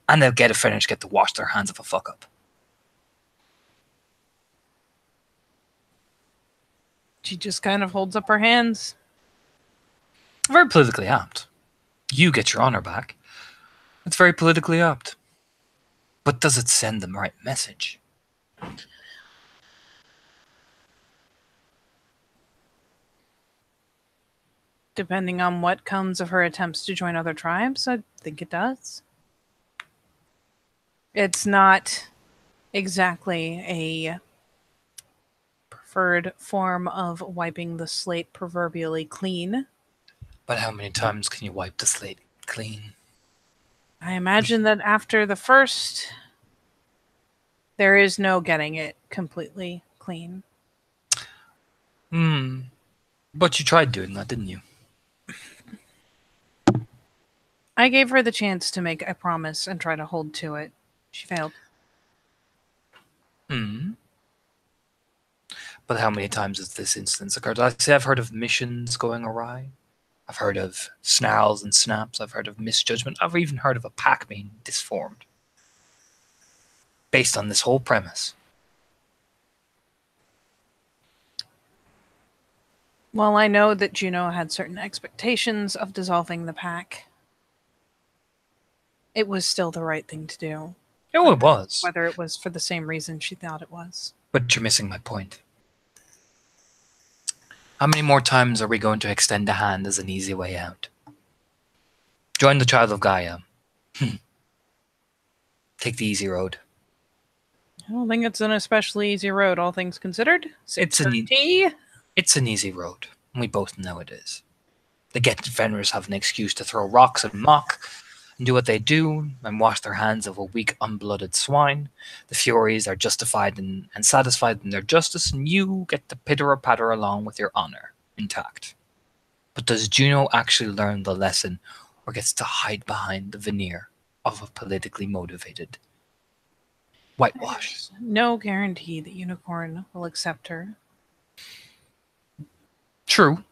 and they'll Geta Fenris get to wash their hands of a fuck-up. She just kind of holds up her hands. Very politically apt. You get your honor back. It's very politically apt. But does it send the right message? Depending on what comes of her attempts to join other tribes, I think it does. It's not exactly a preferred form of wiping the slate proverbially clean. But how many times can you wipe the slate clean? I imagine that after the first, there is no getting it completely clean. But you tried doing that, didn't you? I gave her the chance to make a promise and try to hold to it. She failed. But how many times has this instance occurred? I say I've heard of missions going awry. I've heard of snarls and snaps. I've heard of misjudgment. I've even heard of a pack being disformed. Based on this whole premise. Well, I know that Juno had certain expectations of dissolving the pack. It was still the right thing to do. Oh, it was. Whether it was for the same reason she thought it was. But you're missing my point. How many more times are we going to extend a hand as an easy way out? Join the Child of Gaia. Take the easy road. I don't think it's an especially easy road, all things considered. It's an easy road. And we both know it is. The Get Defenders have an excuse to throw rocks and mock and do what they do and wash their hands of a weak, unblooded swine. The Furies are justified and satisfied in their justice, and you get to pitter-patter along with your honor intact. But does Juno actually learn the lesson, or gets to hide behind the veneer of a politically motivated whitewash? There's no guarantee that Unicorn will accept her. True.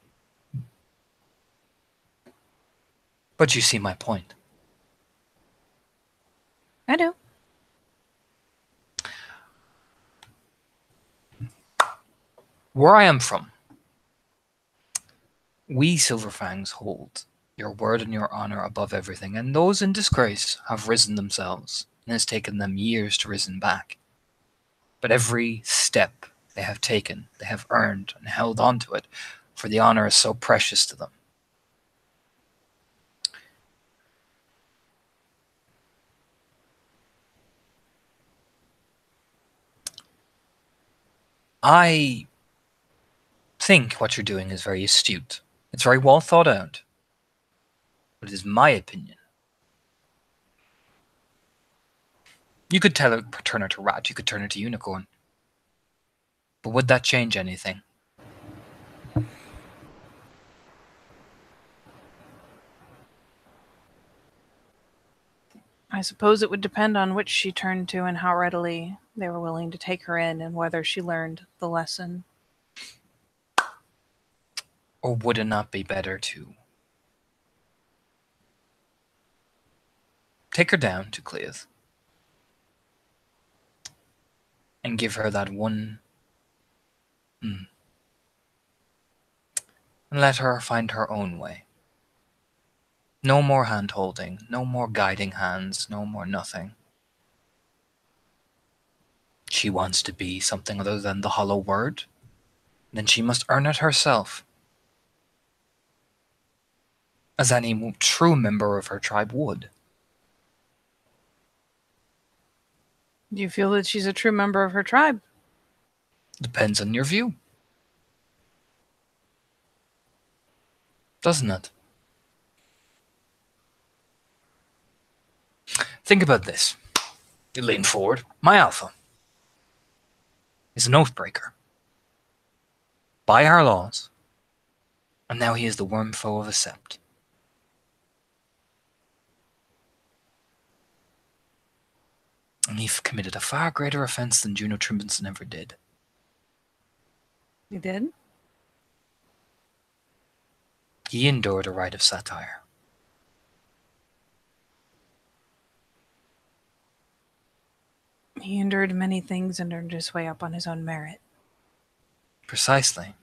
But you see my point. I do. Where I am from, we Silverfangs hold your word and your honor above everything, and those in disgrace have risen themselves, and it's taken them years to risen back. But every step they have taken, they have earned and held on to it, for the honor is so precious to them. I think what you're doing is very astute. It's very well thought out. But it is my opinion. You could turn her to rat, you could turn her to unicorn. But would that change anything? I suppose it would depend on which she turned to and how readily they were willing to take her in and whether she learned the lesson. Or would it not be better to take her down to Cleath and give her that one and let her find her own way? No more hand-holding, no more guiding hands, no more nothing. She wants to be something other than the hollow word, then she must earn it herself, as any true member of her tribe would. Do you feel that she's a true member of her tribe? Depends on your view. Doesn't it? Think about this. You lean forward. My alpha is an oathbreaker. By our laws. And now he is the worm foe of a sept. And he committed a far greater offense than Juno Trimbenson ever did. You did? He endured a rite of satire. He endured many things and earned his way up on his own merit. Precisely.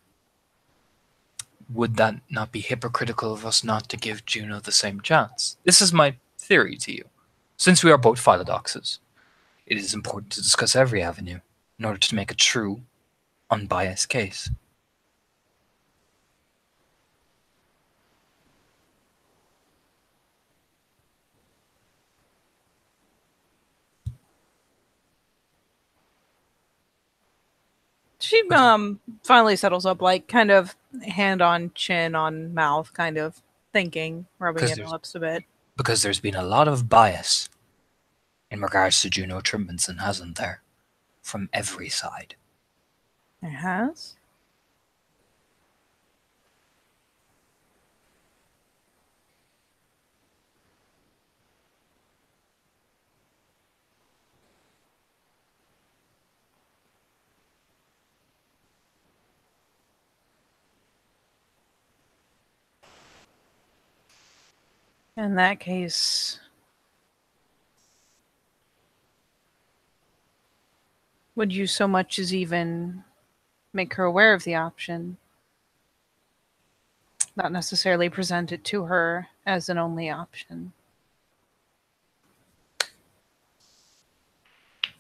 would that not be hypocritical of us not to give Juno the same chance? This is my theory to you. Since we are both philodoxes, it is important to discuss every avenue in order to make a true, unbiased case. She finally settles up, like kind of hand on chin on mouth, kind of thinking, rubbing at her lips a bit. Because there's been a lot of bias in regards to Juno Trimbenson, hasn't there? From every side. There has? In that case, would you so much as even make her aware of the option? Not necessarily present it to her as an only option.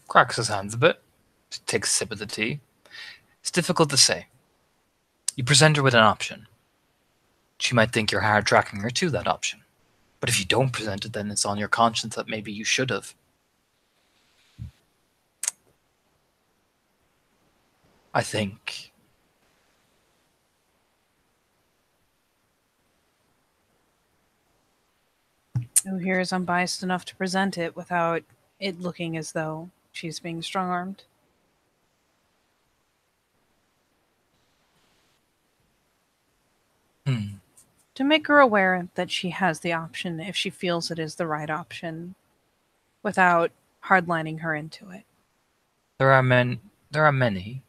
Cracks his hands a bit, takes a sip of the tea. It's difficult to say. You present her with an option. She might think you're hard tracking her to that option. But if you don't present it, then it's on your conscience that maybe you should have. I think Who here is unbiased enough to present it without it looking as though she's being strong-armed? To make her aware that she has the option if she feels it is the right option, without hardlining her into it. There are many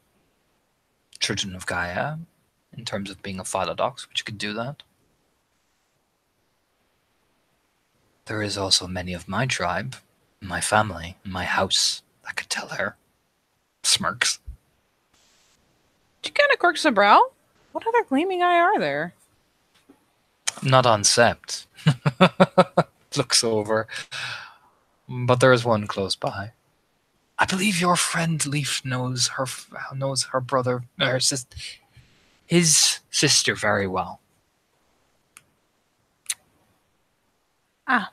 children of Gaia, in terms of being a philodox, which could do that. There is also many of my tribe, my family, my house, that could tell her. Smirks. She kind of quirks a brow. What other gleaming eye are there? Not on Sept. Looks over. But there is one close by. I believe your friend Leaf knows her brother, his sister very well. Ah.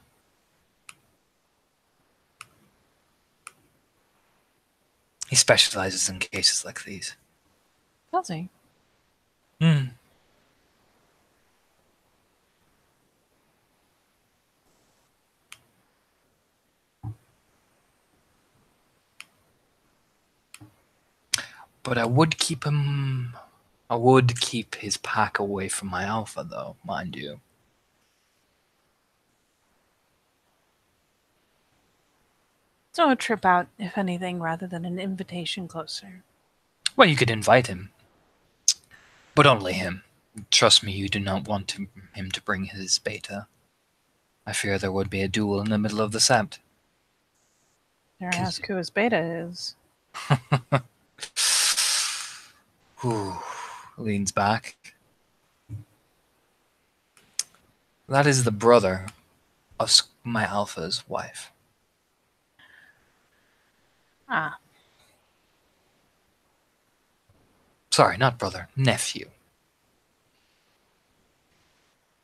He specializes in cases like these. Does he? But I would keep his pack away from my alpha, though, mind you. So a trip out, if anything, rather than an invitation closer. Well, you could invite him. But only him. Trust me, you do not want him to bring his beta. I fear there would be a duel in the middle of the Sept. Dare I ask who his beta is? Leans back. That is the brother of my alpha's wife. Ah. Sorry, not brother, nephew.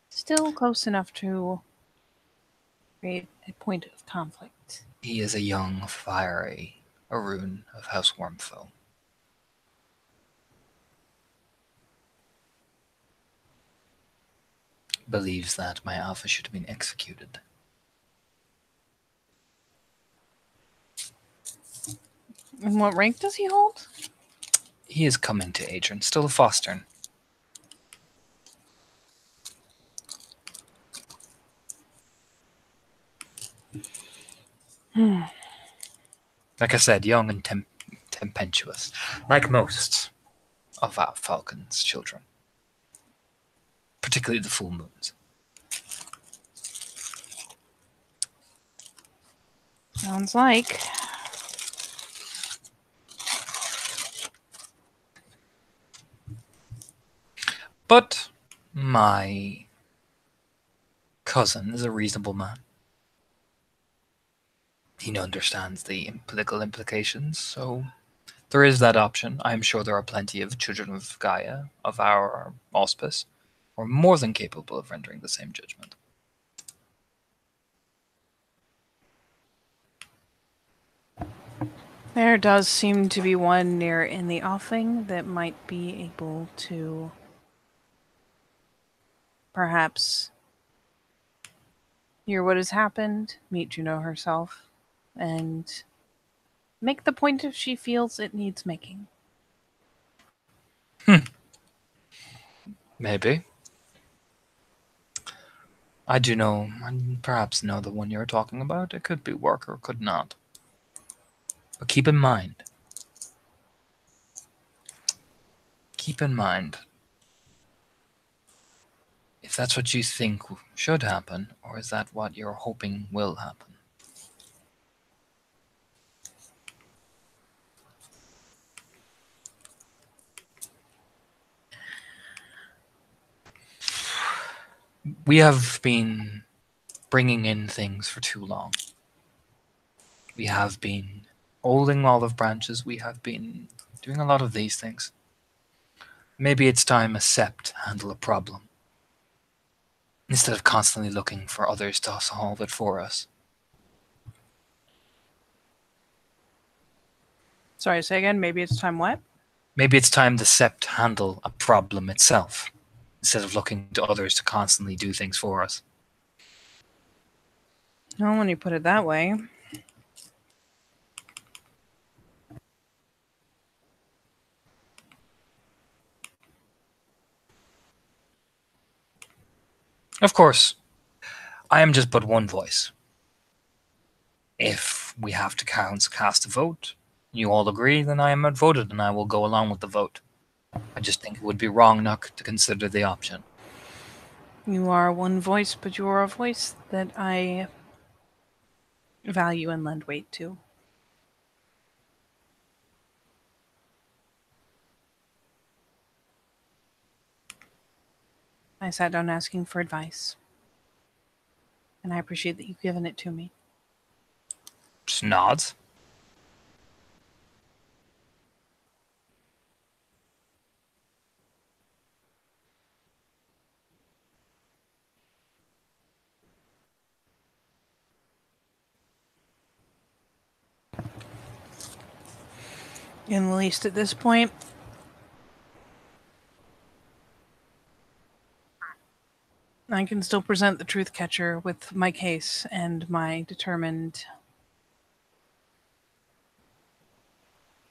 Still close enough to create a point of conflict. He is a young, fiery Arun of House Wormfoe. Believes that my alpha should have been executed. And what rank does he hold? He is coming to Adrian, still a Fostern. Like I said, young and tempestuous, like most of our Falcon's children. Particularly the full moons. Sounds like. But My cousin is a reasonable man. He understands the political implications, so there is that option. I am sure there are plenty of children of Gaia, of our auspice, who are more than capable of rendering the same judgment. There does seem to be one near in the offing that might be able to perhaps hear what has happened, meet Juno herself, and make the point if she feels it needs making. Maybe. I do know, and perhaps know the one you're talking about. It could be work or could not. But keep in mind, if that's what you think should happen, or is that what you're hoping will happen? We have been bringing in things for too long. We have been holding olive branches. We have been doing a lot of these things. Maybe it's time a sept handle a problem, instead of constantly looking for others to solve it for us. Sorry, say again. Maybe it's time what? Maybe it's time the sept handle a problem itself, instead of looking to others to constantly do things for us. No, when you put it that way. Of course, I am just but one voice. If we have to cast a vote, you all agree, then I am outvoted and I will go along with the vote. I just think it would be wrong not to consider the option. You are one voice, but you are a voice that I value and lend weight to. I sat down asking for advice, and I appreciate that you've given it to me. Just nods. And at least at this point, I can still present the truth catcher with my case and my determined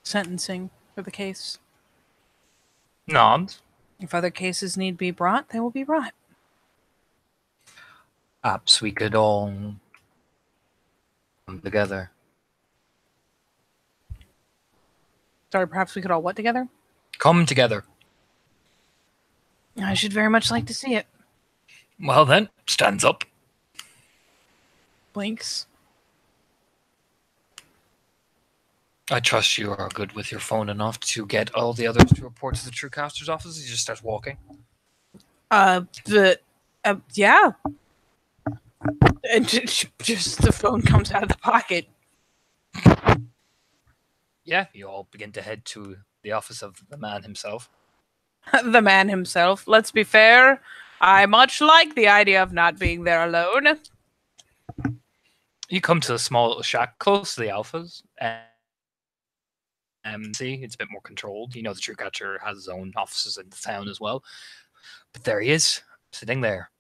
sentencing for the case. Nods. If other cases need be brought, they will be brought. Perhaps we could all come together. Sorry, perhaps we could all what together? Come together. I should very much like to see it. Well then, stands up. Blinks. I trust you are good with your phone enough to get all the others to report to the Truecaster's office. He just starts walking. Yeah. And just the phone comes out of the pocket. Yeah, you all begin to head to the office of the man himself. The man himself. Let's be fair. I much like the idea of not being there alone. You come to a small little shack close to the Alphas, and see, it's a bit more controlled. You know, the Truecatcher has his own offices in the town as well. But there he is, sitting there,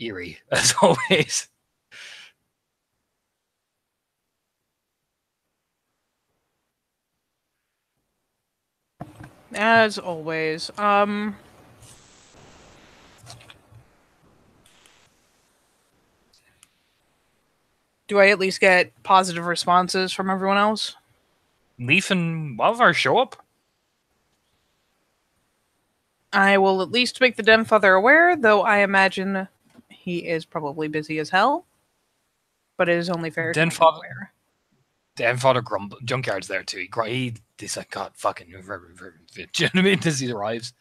eerie as always. As always. Do I at least get positive responses from everyone else? Leaf and Wildfire show up. I will at least make the Den-Father aware, though I imagine he is probably busy as hell. But it is only fair to make him aware. Den-Father grumble. Junkyard's there too. He's like, God, fucking. Do you know what I mean? As he arrives.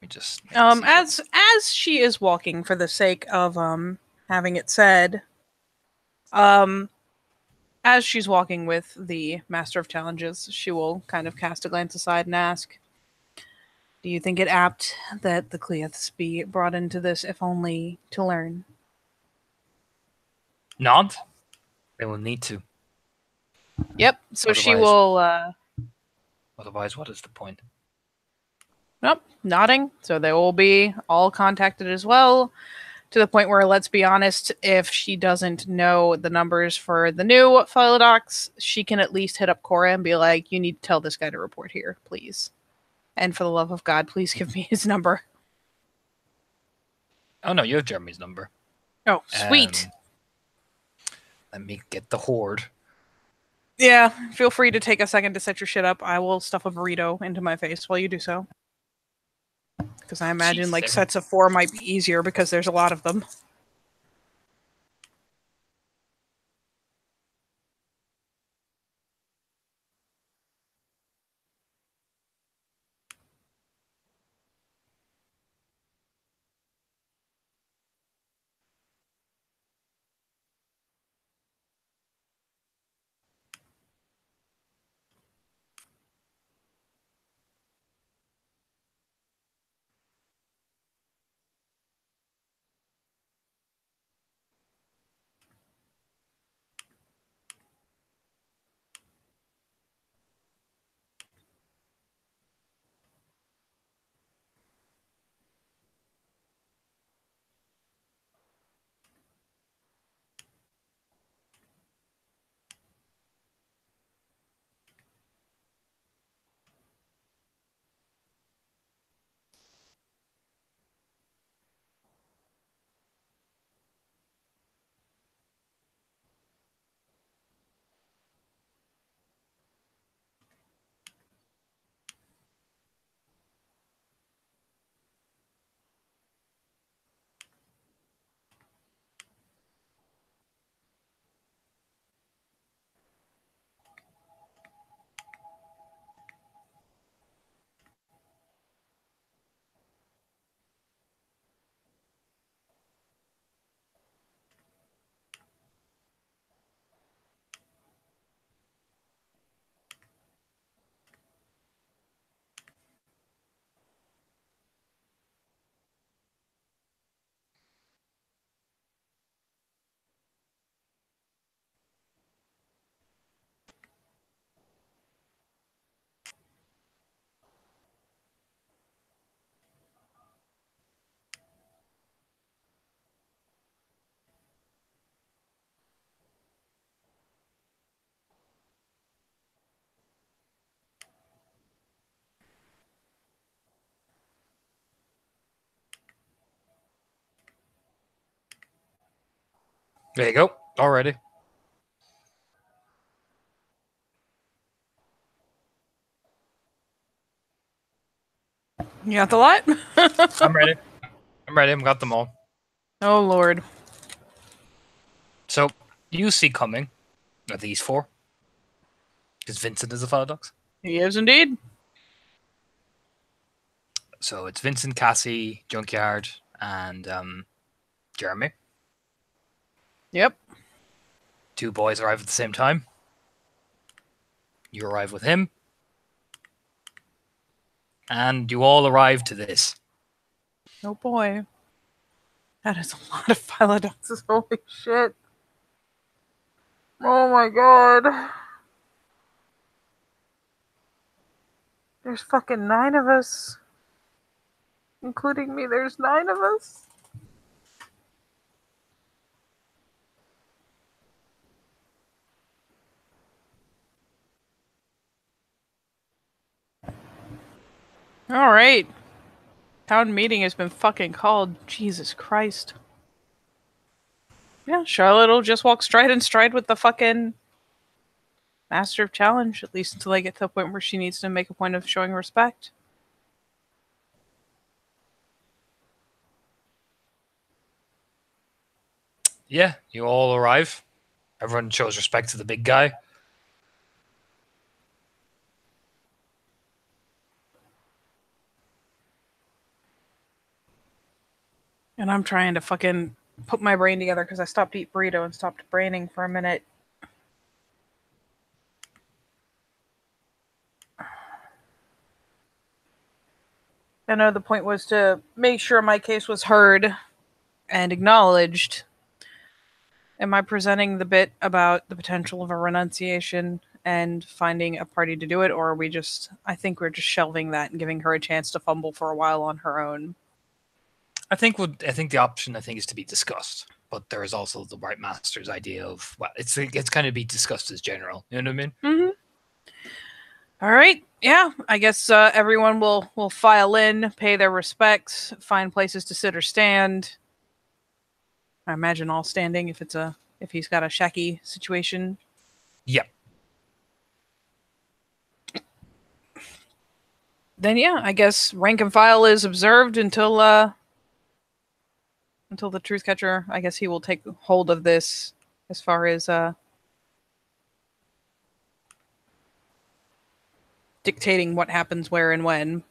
me just make this as she is walking, for the sake of having it said, as she's walking with the Master of Challenges, she will kind of cast a glance aside and ask, "Do you think it apt that the Cleoths be brought into this, if only to learn?" nod. They will need to. Yep. So she Otherwise- will. Otherwise, what is the point? Nope. Nodding. So they will be all contacted as well. To the point where, let's be honest, if she doesn't know the numbers for the new Philodox, she can at least hit up Cora and be like, "You need to tell this guy to report here, please. And for the love of God, please give me his number." Oh no, you have Jeremy's number. Oh, sweet. Let me get the horde. Yeah, feel free to take a second to set your shit up. I will stuff a burrito into my face while you do so. Because I imagine Jesus, sets of 4 might be easier because there's a lot of them. There you go. Already. You got the lot? I'm ready. I've got them all. Oh, Lord. So, you see coming are these 4. Because Vincent is a Philodox. He is indeed. So, it's Vincent, Cassie, Junkyard, and Jeremy. Yep. 2 boys arrive at the same time. You arrive with him. And you all arrive to this. Oh, boy. That is a lot of Philodoxes. Holy shit. Oh, my God. There's fucking 9 of us. Including me, there's 9 of us. Alright. Town meeting has been fucking called. Jesus Christ. Yeah, Charlotte will just walk stride and stride with the fucking Master of Challenge, at least until I get to the point where she needs to make a point of showing respect. Yeah, you all arrive. Everyone shows respect to the big guy. And I'm trying to fucking put my brain together because I stopped eating burrito and stopped braining for a minute. I know the point was to make sure my case was heard and acknowledged. Am I presenting the bit about the potential of a renunciation and finding a party to do it, or are we just, I think we're just shelving that and giving her a chance to fumble for a while on her own? I think the option is to be discussed, but there is also the White Master's idea of, well, it's kind of be discussed as general. You know what I mean? Mm-hmm. All right. Yeah, I guess everyone will file in, pay their respects, find places to sit or stand. I imagine all standing if he's got a shaky situation. Yep. Then yeah, I guess rank and file is observed until the truth catcher. I guess he will take hold of this as far as dictating what happens where and when.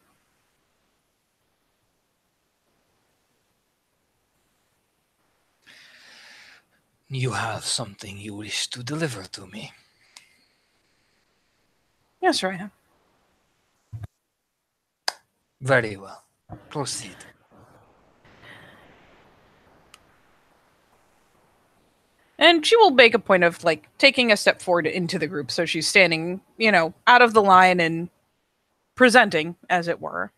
You have something you wish to deliver to me. Yes, right. Very well. Proceed. And she will make a point of like taking a step forward into the group, so she's standing, out of the line and presenting, as it were.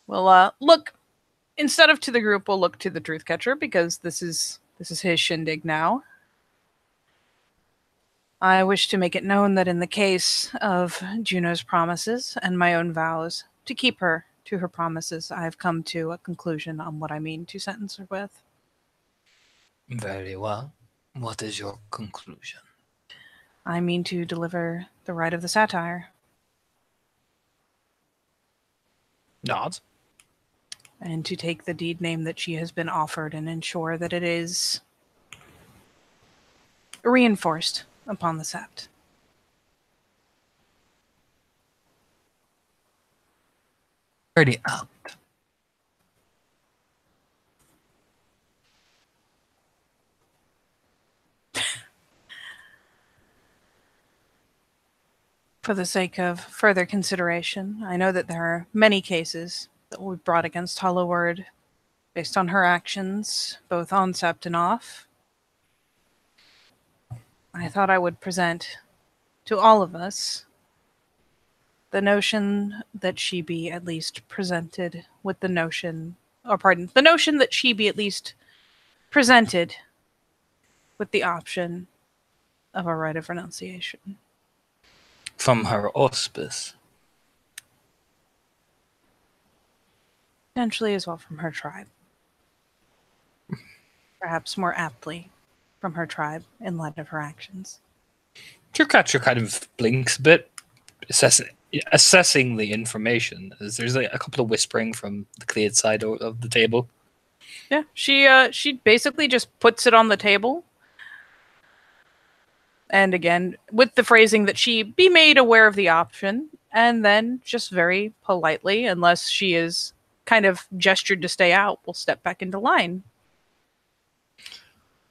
We'll look instead of to the group, we'll look to the truth catcher because this is his shindig now. I wish to make it known that in the case of Juno's promises and my own vows to keep her to her promises, I have come to a conclusion on what I mean to sentence her with. Very well. What is your conclusion? I mean to deliver the right of the satire. Nods. And to take the deed name that she has been offered and ensure that it is reinforced upon the sept. Pretty apt. For the sake of further consideration, I know that there are many cases that will be brought against Hollowword based on her actions, both on sept and off. I thought I would present to all of us the notion that she be at least presented with the notion that she be at least presented with the option of a right of renunciation. From her auspice. Potentially as well from her tribe. Perhaps more aptly from her tribe in light of her actions. Catcher kind of blinks a bit, assessing the information. There's like a couple of whispering from the cleared side of the table. Yeah, she basically just puts it on the table. And again, with the phrasing that she be made aware of the option, and then just very politely, unless she is kind of gestured to stay out, will step back into line.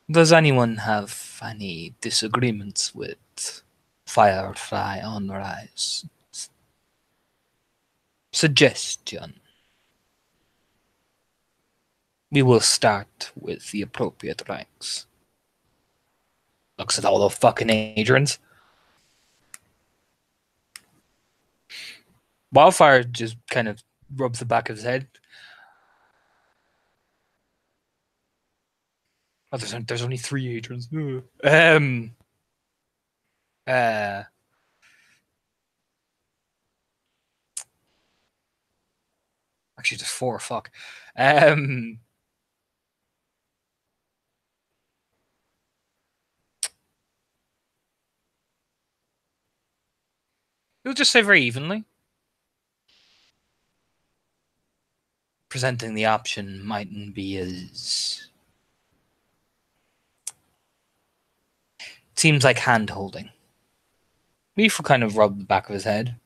Does anyone have any disagreements with Firefly Onrise? Suggestion. We will start with the appropriate ranks. Looks at all the fucking Adrians. Wildfire just kind of rubs the back of his head. Oh, there's only 3 Adrians. Actually, there's 4. Fuck. You'll just say very evenly. Presenting the option mightn't be as... Seems like hand-holding. Leaf will kind of rub the back of his head.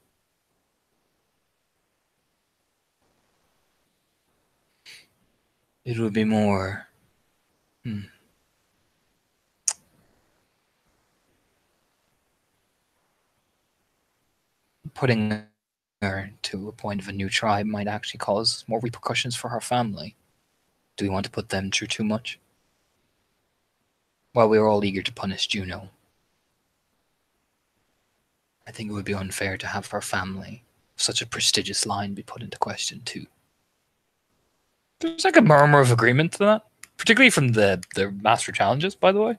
It would be more... Putting her to a point of a new tribe might actually cause more repercussions for her family. Do we want to put them through too much? While we are all eager to punish Juno, I think it would be unfair to have her family, such a prestigious line, be put into question too. There's like a murmur of agreement to that, particularly from the Master Challenges, by the way.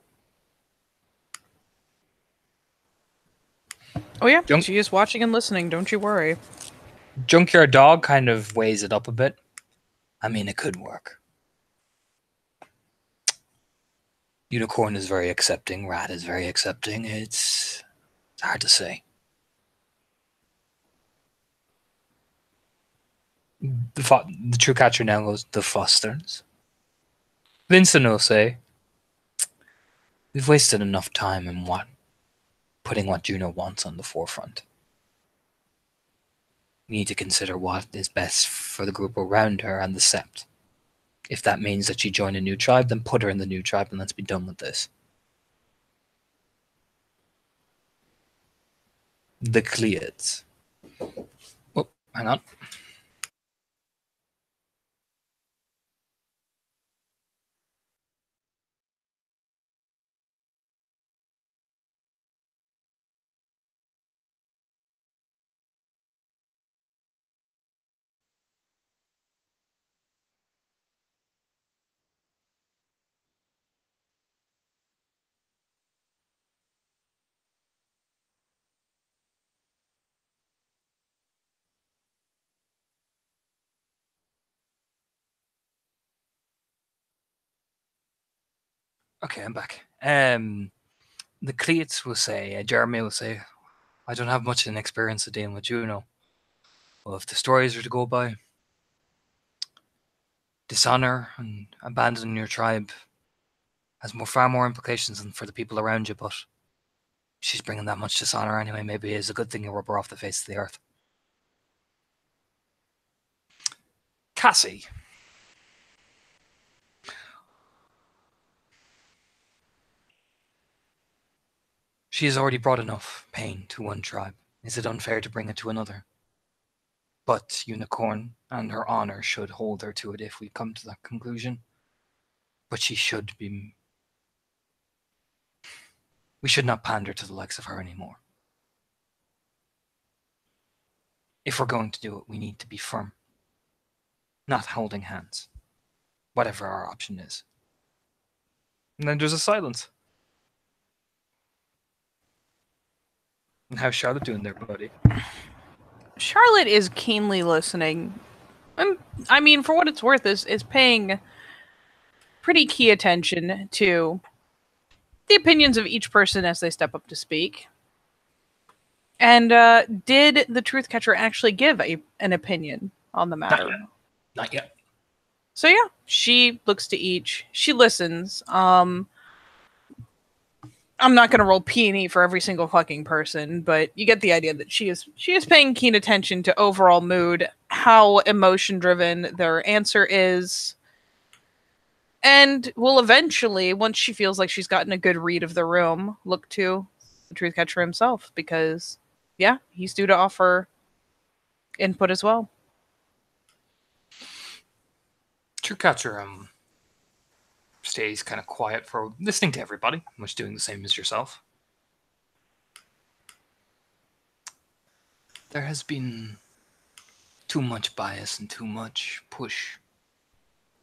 Oh yeah, she is watching and listening, don't you worry. Junkyard Dog kind of weighs it up a bit. I mean, it could work. Unicorn is very accepting, Rat is very accepting. It's hard to say. The true catcher now goes the Fosters. Vincent will say, we've wasted enough time in putting what Juno wants on the forefront. We need to consider what is best for the group around her and the Sept. If that means that she joined a new tribe, then put her in the new tribe and let's be done with this. The Cleids. Oh, hang on. Okay, I'm back. The Cleids will say, Jeremy will say, I don't have much an experience of dealing with Juno. Well, if the stories are to go by, dishonor and abandoning your tribe has far more implications than for the people around you, but she's bringing that much dishonor anyway. Maybe it's a good thing you rub her off the face of the earth. Cassie. She has already brought enough pain to one tribe. Is it unfair to bring it to another? But Unicorn and her honor should hold her to it if we come to that conclusion. But she should be... We should not pander to the likes of her anymore. If we're going to do it, we need to be firm. Not holding hands. Whatever our option is. And then there's a silence. And how's Charlotte doing there, buddy? Charlotte is keenly listening. I mean, for what it's worth, is paying pretty key attention to the opinions of each person as they step up to speak. And did the Truth Catcher actually give an opinion on the matter? Not yet. So yeah, she looks to each. She listens. I'm not going to roll P&E for every single fucking person, but you get the idea that she is paying keen attention to overall mood, how emotion driven their answer is, and will eventually, once she feels like she's gotten a good read of the room, look to the Truth Catcher himself, because yeah, he's due to offer input as well. Truth Catcher stays kind of quiet for listening to everybody, much doing the same as yourself. There has been too much bias and too much push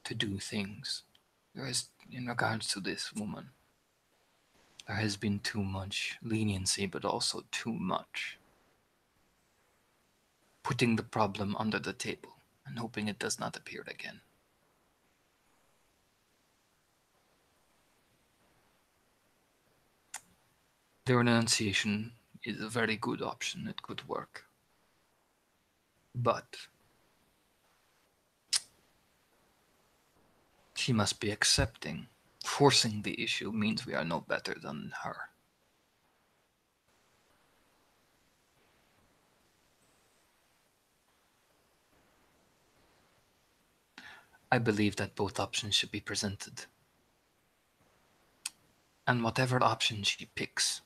to do things. There is, in regards to this woman, there has been too much leniency, but also too much putting the problem under the table and hoping it does not appear again. The renunciation is a very good option. It could work. But she must be accepting. Forcing the issue means we are no better than her. I believe that both options should be presented. And whatever option she picks,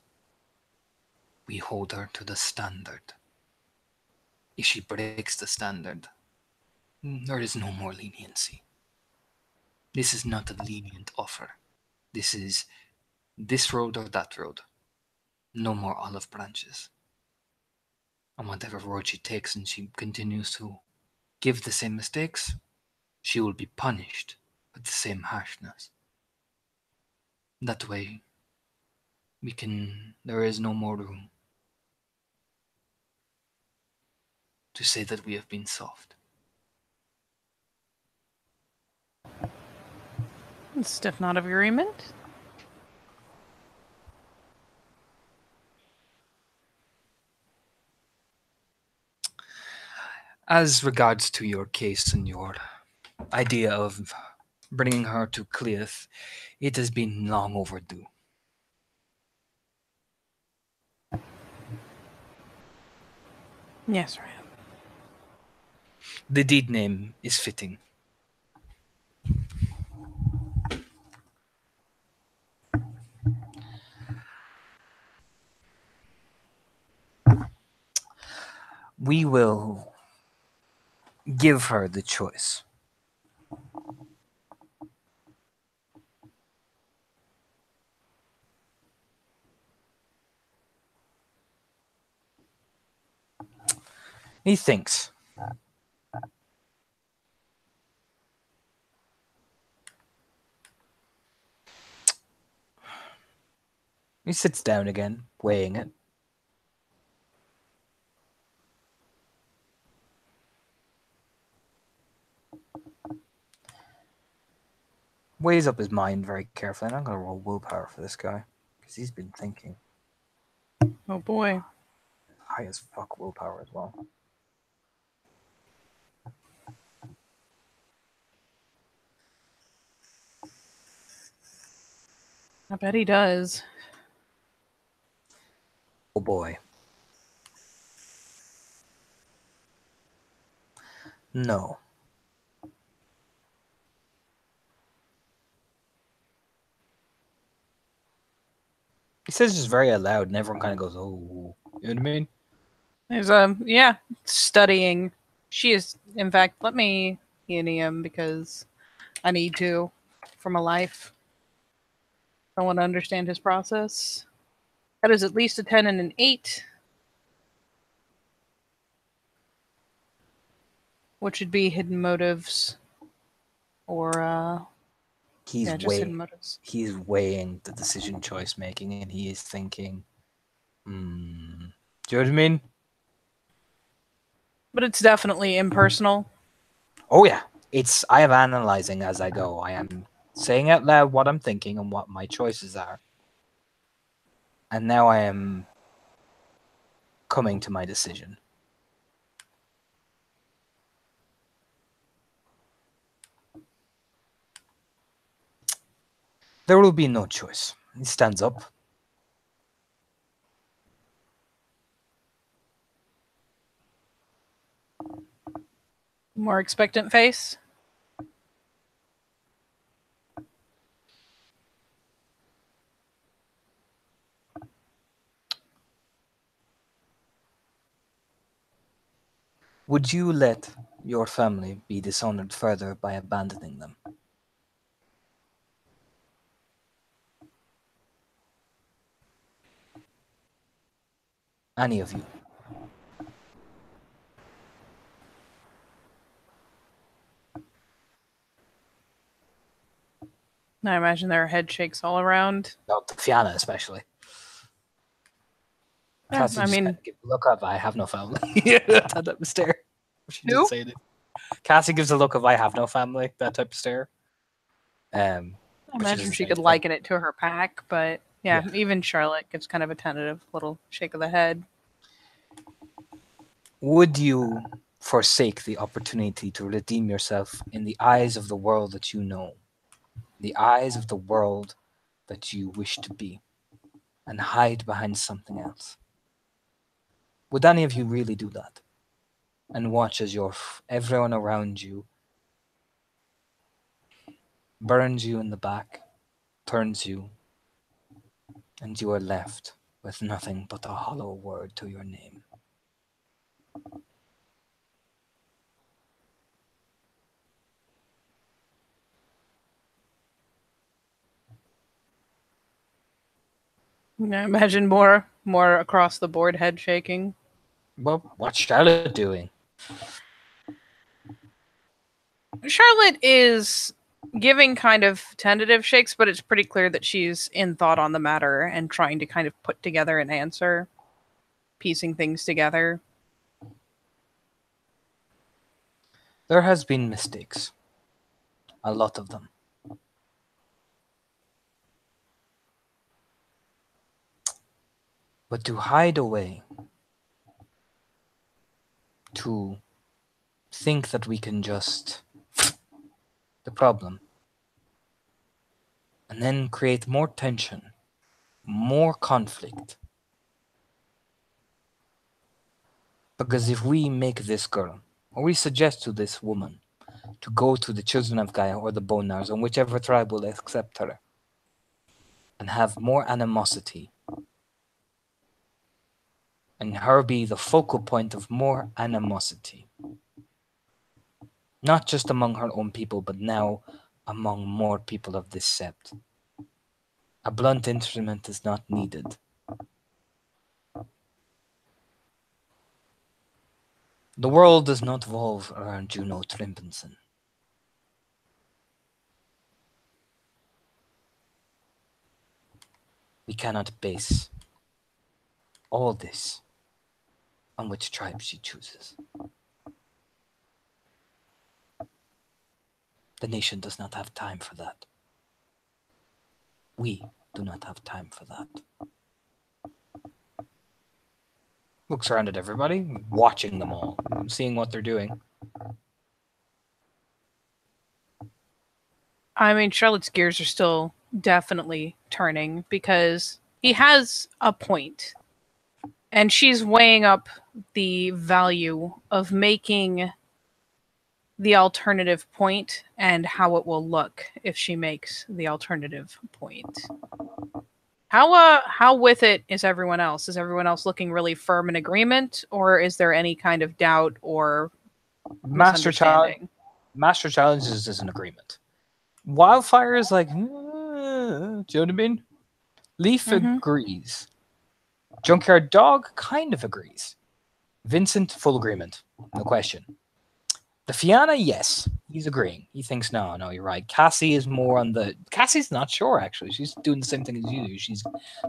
we hold her to the standard. If she breaks the standard, there is no more leniency. This is not a lenient offer. This is this road or that road. No more olive branches. And whatever road she takes and she continues to give the same mistakes, she will be punished with the same harshness. That way, there is no more room to say that we have been soft. Stiff nod of agreement. As regards to your case and your idea of bringing her to Cliff, it has been long overdue. Yes, right. The deed name is fitting. We will give her the choice. He thinks. He sits down again, weighing it. Weighs up his mind very carefully, and I'm going to roll willpower for this guy, because he's been thinking. Oh boy. High as fuck willpower as well. I bet he does. Oh boy. No. He says just very loud, and everyone kind of goes, oh. You know what I mean? He's studying. She is, in fact, let me him because I need to for my life. I want to understand his process. That is at least a 10 and an 8. Which would be hidden motives. Or He's just hidden motives. He's weighing the decision choice making, and he is thinking, do you know what I mean? But it's definitely impersonal. Oh yeah. I am analyzing as I go. I am saying out loud what I'm thinking and what my choices are. And now I am coming to my decision. There will be no choice. He stands up. More expectant face. Would you let your family be dishonored further by abandoning them? Any of you? I imagine there are head shakes all around. No, Fianna especially. Yeah, I mean, look up. I have no family. That type of stare. She who? did say it. Cassie gives a look of "I have no family." That type of stare. I imagine she could liken it to her pack, but yeah, even Charlotte gives kind of a tentative little shake of the head. Would you forsake the opportunity to redeem yourself in the eyes of the world that you know, the eyes of the world that you wish to be, and hide behind something else? Would any of you really do that? And watch as everyone around you burns you in the back, turns you, and you are left with nothing but a hollow word to your name. I imagine more across the board head shaking. Well, what's Charlotte doing? Charlotte is giving kind of tentative shakes, but it's pretty clear that she's in thought on the matter and trying to kind of put together an answer, piecing things together. There has been mistakes. A lot of them. But to hide away, to think that we can just the problem and then create more tension, more conflict. Because if we make this girl, or we suggest to this woman, to go to the children of Gaia or the Bonars, and whichever tribe will accept her, and have more animosity, and her be the focal point of more animosity, not just among her own people, but now among more people of this sept. A blunt instrument is not needed. The world does not revolve around Juno Trimpenson. We cannot base all this on which tribe she chooses. The nation does not have time for that. We do not have time for that. Looks around at everybody, watching them all, seeing what they're doing. I mean, Charlotte's gears are still definitely turning because he has a point. And she's weighing up the value of making the alternative point and how it will look if she makes the alternative point. How with it is everyone else? Is everyone else looking really firm in agreement, or is there any kind of doubt or Master misunderstanding? Challenges is an agreement. Wildfire is like, do you know what I mean? Leaf agrees. Junkyard Dog kind of agrees. Vincent, full agreement. No question. The Fianna, yes, he's agreeing. He thinks, no, you're right. Cassie is more on the... Cassie's not sure, actually. She's doing the same thing as you do.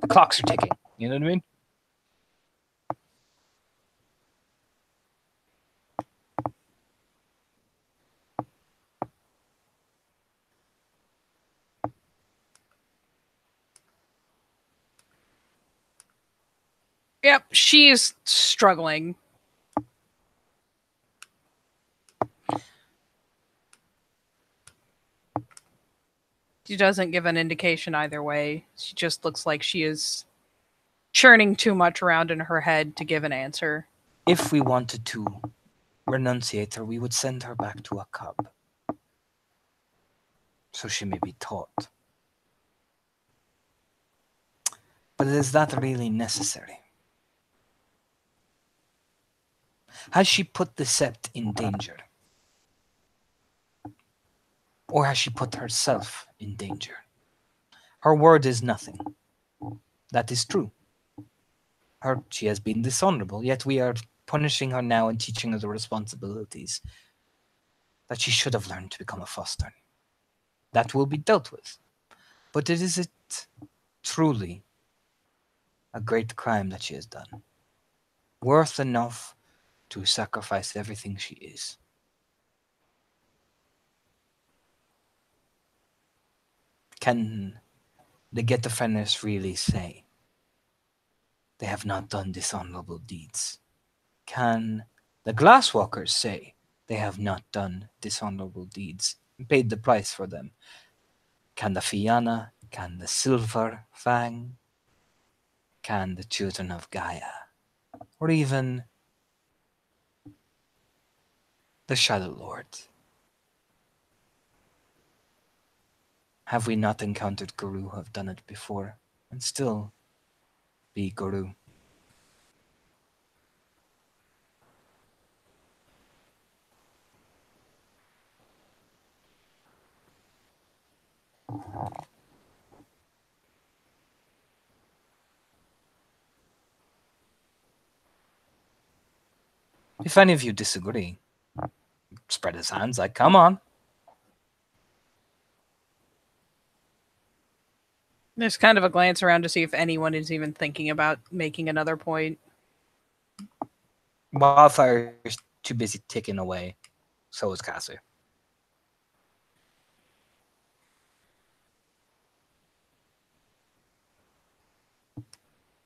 The clocks are ticking. You know what I mean? Yep, she's struggling. She doesn't give an indication either way. She just looks like she is churning too much around in her head to give an answer. If we wanted to renunciate her, we would send her back to a cub. So she may be taught. But is that really necessary? Has she put the sept in danger? Or has she put herself in danger? Her word is nothing. That is true. She has been dishonorable, yet we are punishing her now and teaching her the responsibilities that she should have learned to become a foster. That will be dealt with. But is it truly a great crime that she has done? Worth enough to sacrifice everything she is? Can the Getafeners really say they have not done dishonorable deeds? Can the Glasswalkers say they have not done dishonorable deeds and paid the price for them? Can the Fianna, can the Silver Fang, can the Children of Gaia, or even the Shadow Lord? Have we not encountered Guru who have done it before and still be Guru? If any of you disagree, spread his hands like, come on. There's kind of a glance around to see if anyone is even thinking about making another point. Wildfire's too busy ticking away. So is Cassie.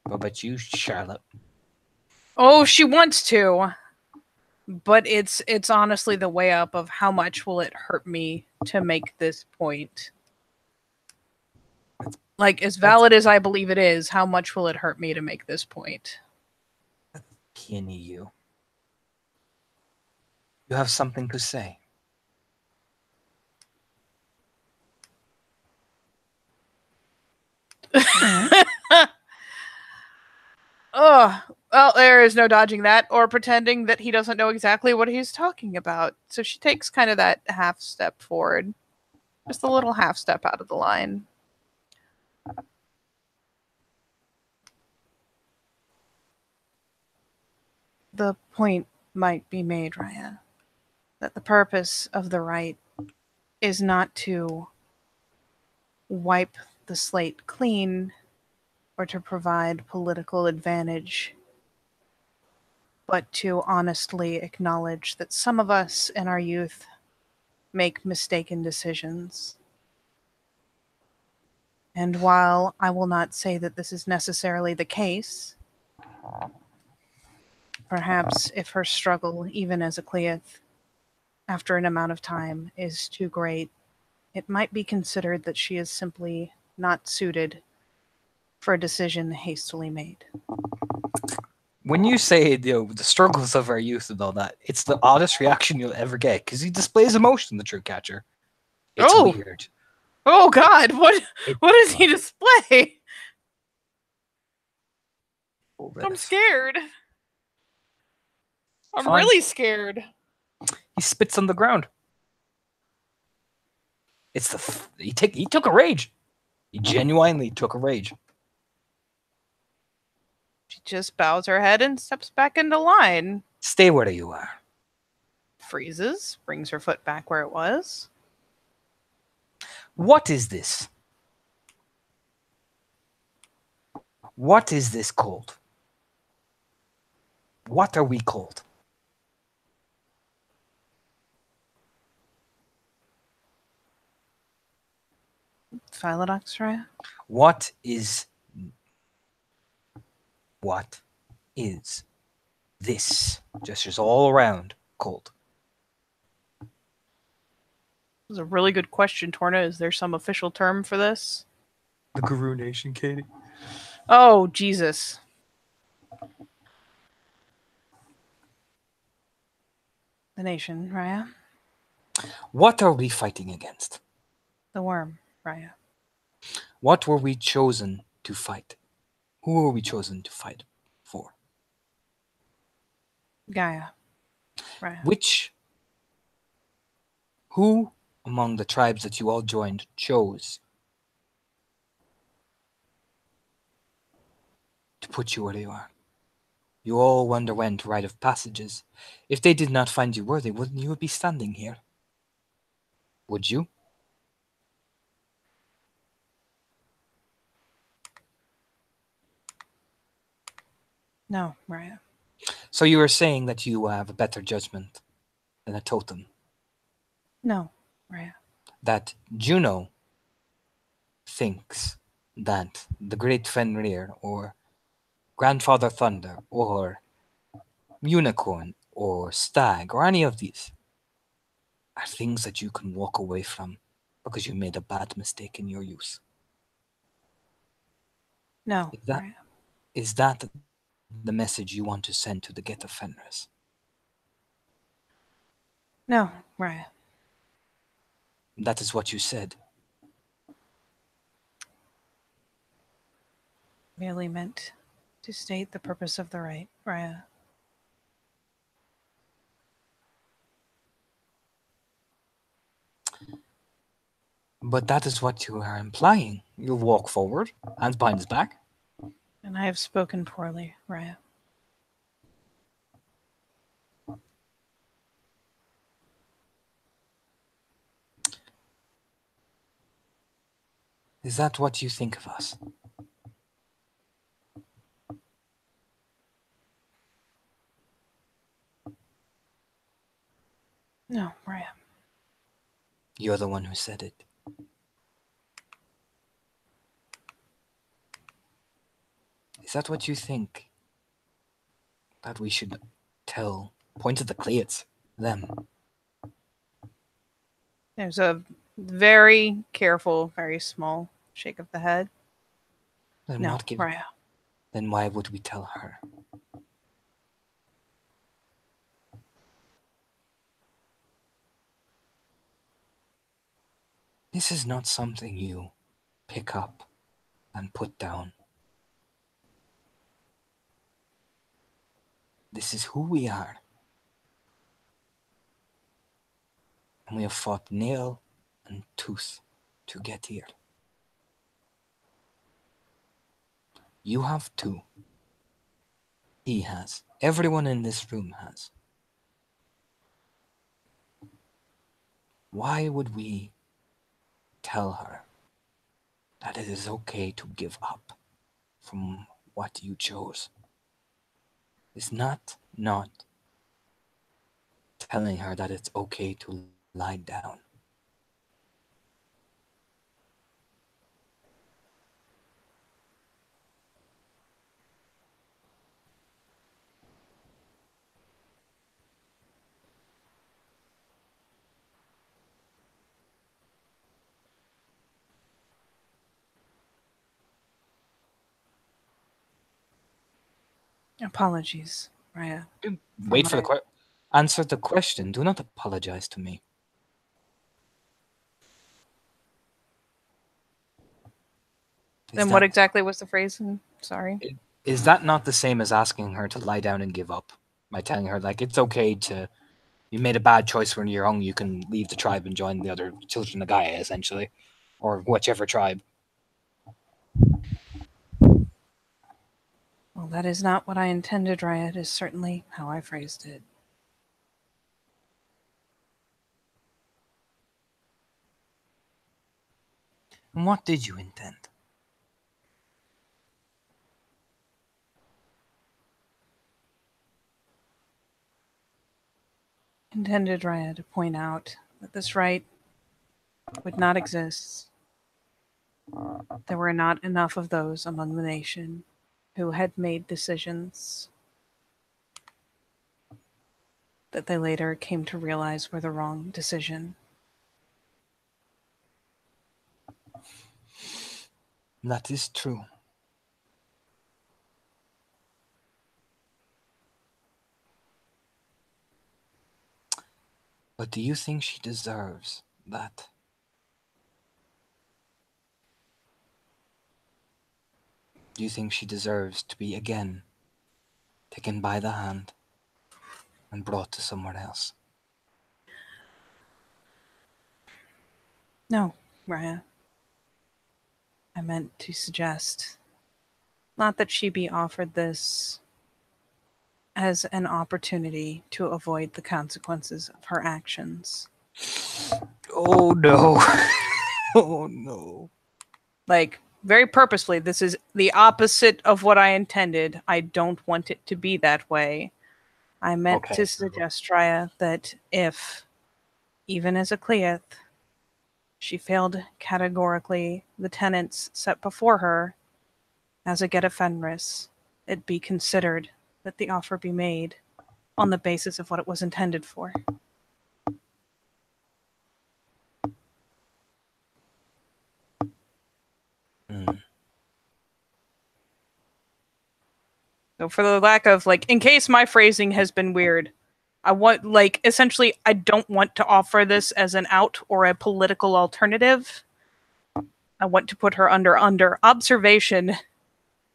What about you, Charlotte? Oh, she wants to. But it's honestly the way up of how much will it hurt me to make this point. Like, as valid as I believe it is, how much will it hurt me to make this point? Kenny, you have something to say. Oh, well, there is no dodging that or pretending that he doesn't know exactly what he's talking about. So she takes kind of that half step forward. Just a little half step out of the line. The point might be made, Raya, that the purpose of the rite is not to wipe the slate clean or to provide political advantage, but to honestly acknowledge that some of us in our youth make mistaken decisions. And while I will not say that this is necessarily the case, perhaps if her struggle, even as a Cleith, after an amount of time, is too great, it might be considered that she is simply not suited for a decision hastily made. When you say, the struggles of our youth and all that, it's the oddest reaction you'll ever get because he displays emotion, the True Catcher. It's weird. Oh God! What does he display? I'm scared. I'm really scared. He spits on the ground. He took a rage. He genuinely took a rage. She just bows her head and steps back into line. Stay where you are. Freezes, brings her foot back where it was. What is this? What is this called? What are we called? Philodox, Raya? What is this? Gestures all around called. This is a really good question, Torna. Is there some official term for this? The Guru Nation, Katie. Oh, Jesus. The nation, Raya. What are we fighting against? The worm, Raya. What were we chosen to fight? Who were we chosen to fight for? Gaia, Raya. Who among the tribes that you all joined chose to put you where you are? You all underwent rite of passages. If they did not find you worthy, wouldn't you be standing here? Would you? No, Raya. So you are saying that you have a better judgment than a totem? No, Raya. That Juno thinks that the great Fenrir or Grandfather Thunder or Unicorn or Stag or any of these are things that you can walk away from because you made a bad mistake in your use. No, is that the message you want to send to the Geth of Fenris? No, Raya. That is what you said. Merely meant to state the purpose of the right, Raya. But that is what you are implying. You walk forward, hands behind his back. And I have spoken poorly, Raya. Is that what you think of us? No, Raya. You're the one who said it. Is that what you think? That we should point at the Cleats, them? There's a very careful, very small shake of the head. Then No, Raya. Then why would we tell her? This is not something you pick up and put down. This is who we are. And we have fought nail and tooth to get here. You have too. He has. Everyone in this room has. Why would we tell her that it is okay to give up from what you chose? It's not telling her that it's okay to lie down. Apologies, Raya. Wait for the question. Answer the question. Do not apologize to me. Then what exactly was the phrase? Sorry. Is that not the same as asking her to lie down and give up? By telling her, like, it's okay to... You made a bad choice when you're young, you can leave the tribe and join the other children of Gaia, essentially. Or whichever tribe. Well, that is not what I intended, Raya. It is certainly how I phrased it. And what did you intend? Intended, Raya, to point out that this right would not exist. There were not enough of those among the nation who had made decisions that they later came to realize were the wrong decision. That is true. But do you think she deserves that? Do you think she deserves to be again taken by the hand and brought to somewhere else? No, Raya. I meant to suggest not that she be offered this as an opportunity to avoid the consequences of her actions. Oh no. Oh no. Like, very purposefully, this is the opposite of what I intended. I don't want it to be that way. I meant to suggest, Raya, that if, even as a Cleath, she failed categorically the tenets set before her as a Get of Fenris, it be considered that the offer be made on the basis of what it was intended for. So for the lack of, like, in case my phrasing has been weird, I want, like, essentially, I don't want to offer this as an out or a political alternative. I want to put her under observation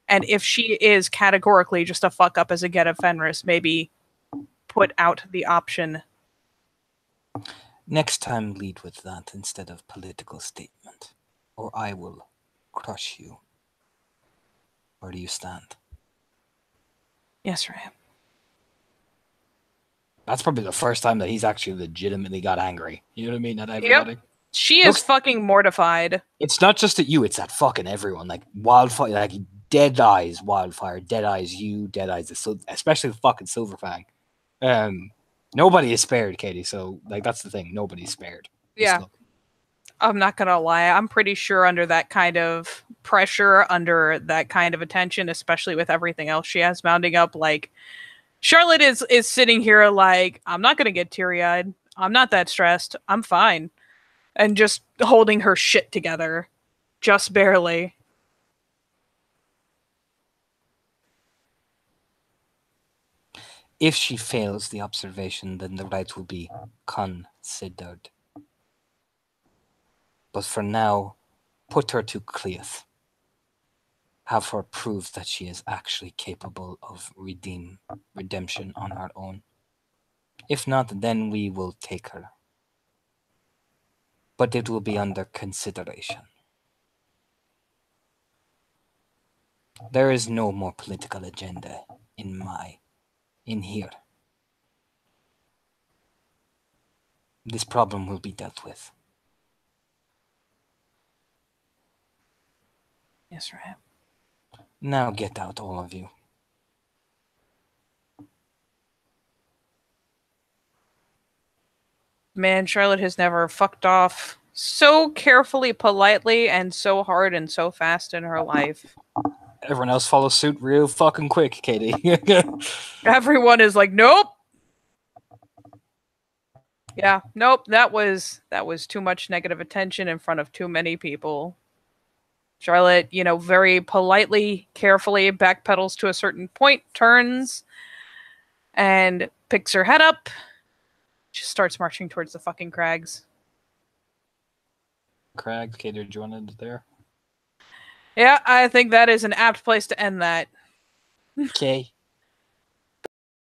And if she is categorically just a fuck up as a Get of Fenris, maybe put out the option. Next time, lead with that instead of political statement, or I will crush you. Where do you stand? Yes, Ram. That's probably the first time that he's actually legitimately got angry. You know what I mean? At everybody. Yep. She is fucking mortified. It's not just at you, it's at fucking everyone. Like Wildfire, like Dead Eyes Wildfire, Dead Eyes you, Dead Eyes, especially the fucking Silverfang. Nobody is spared, Katie, so like that's the thing. Nobody's spared. Yeah. I'm not gonna lie, I'm pretty sure under that kind of pressure, under that kind of attention, especially with everything else she has mounting up, like Charlotte is sitting here like, I'm not gonna get teary-eyed. I'm not that stressed. I'm fine. And just holding her shit together. Just barely. If she fails the observation, then the right will be considered. But for now, put her to Cleith. Have her prove that she is actually capable of redemption on her own. If not, then we will take her. But it will be under consideration. There is no more political agenda in here. This problem will be dealt with. Yes, right. Now get out, all of you. Man, Charlotte has never fucked off so carefully, politely, and so hard and so fast in her life. Everyone else follows suit real fucking quick, Katie. Everyone is like, nope. Yeah, nope, that was too much negative attention in front of too many people. Charlotte, very politely, carefully backpedals to a certain point, turns, and picks her head up. Just starts marching towards the fucking crags. Crags, Katie, do you want to end it there? Yeah, I think that is an apt place to end that. Okay.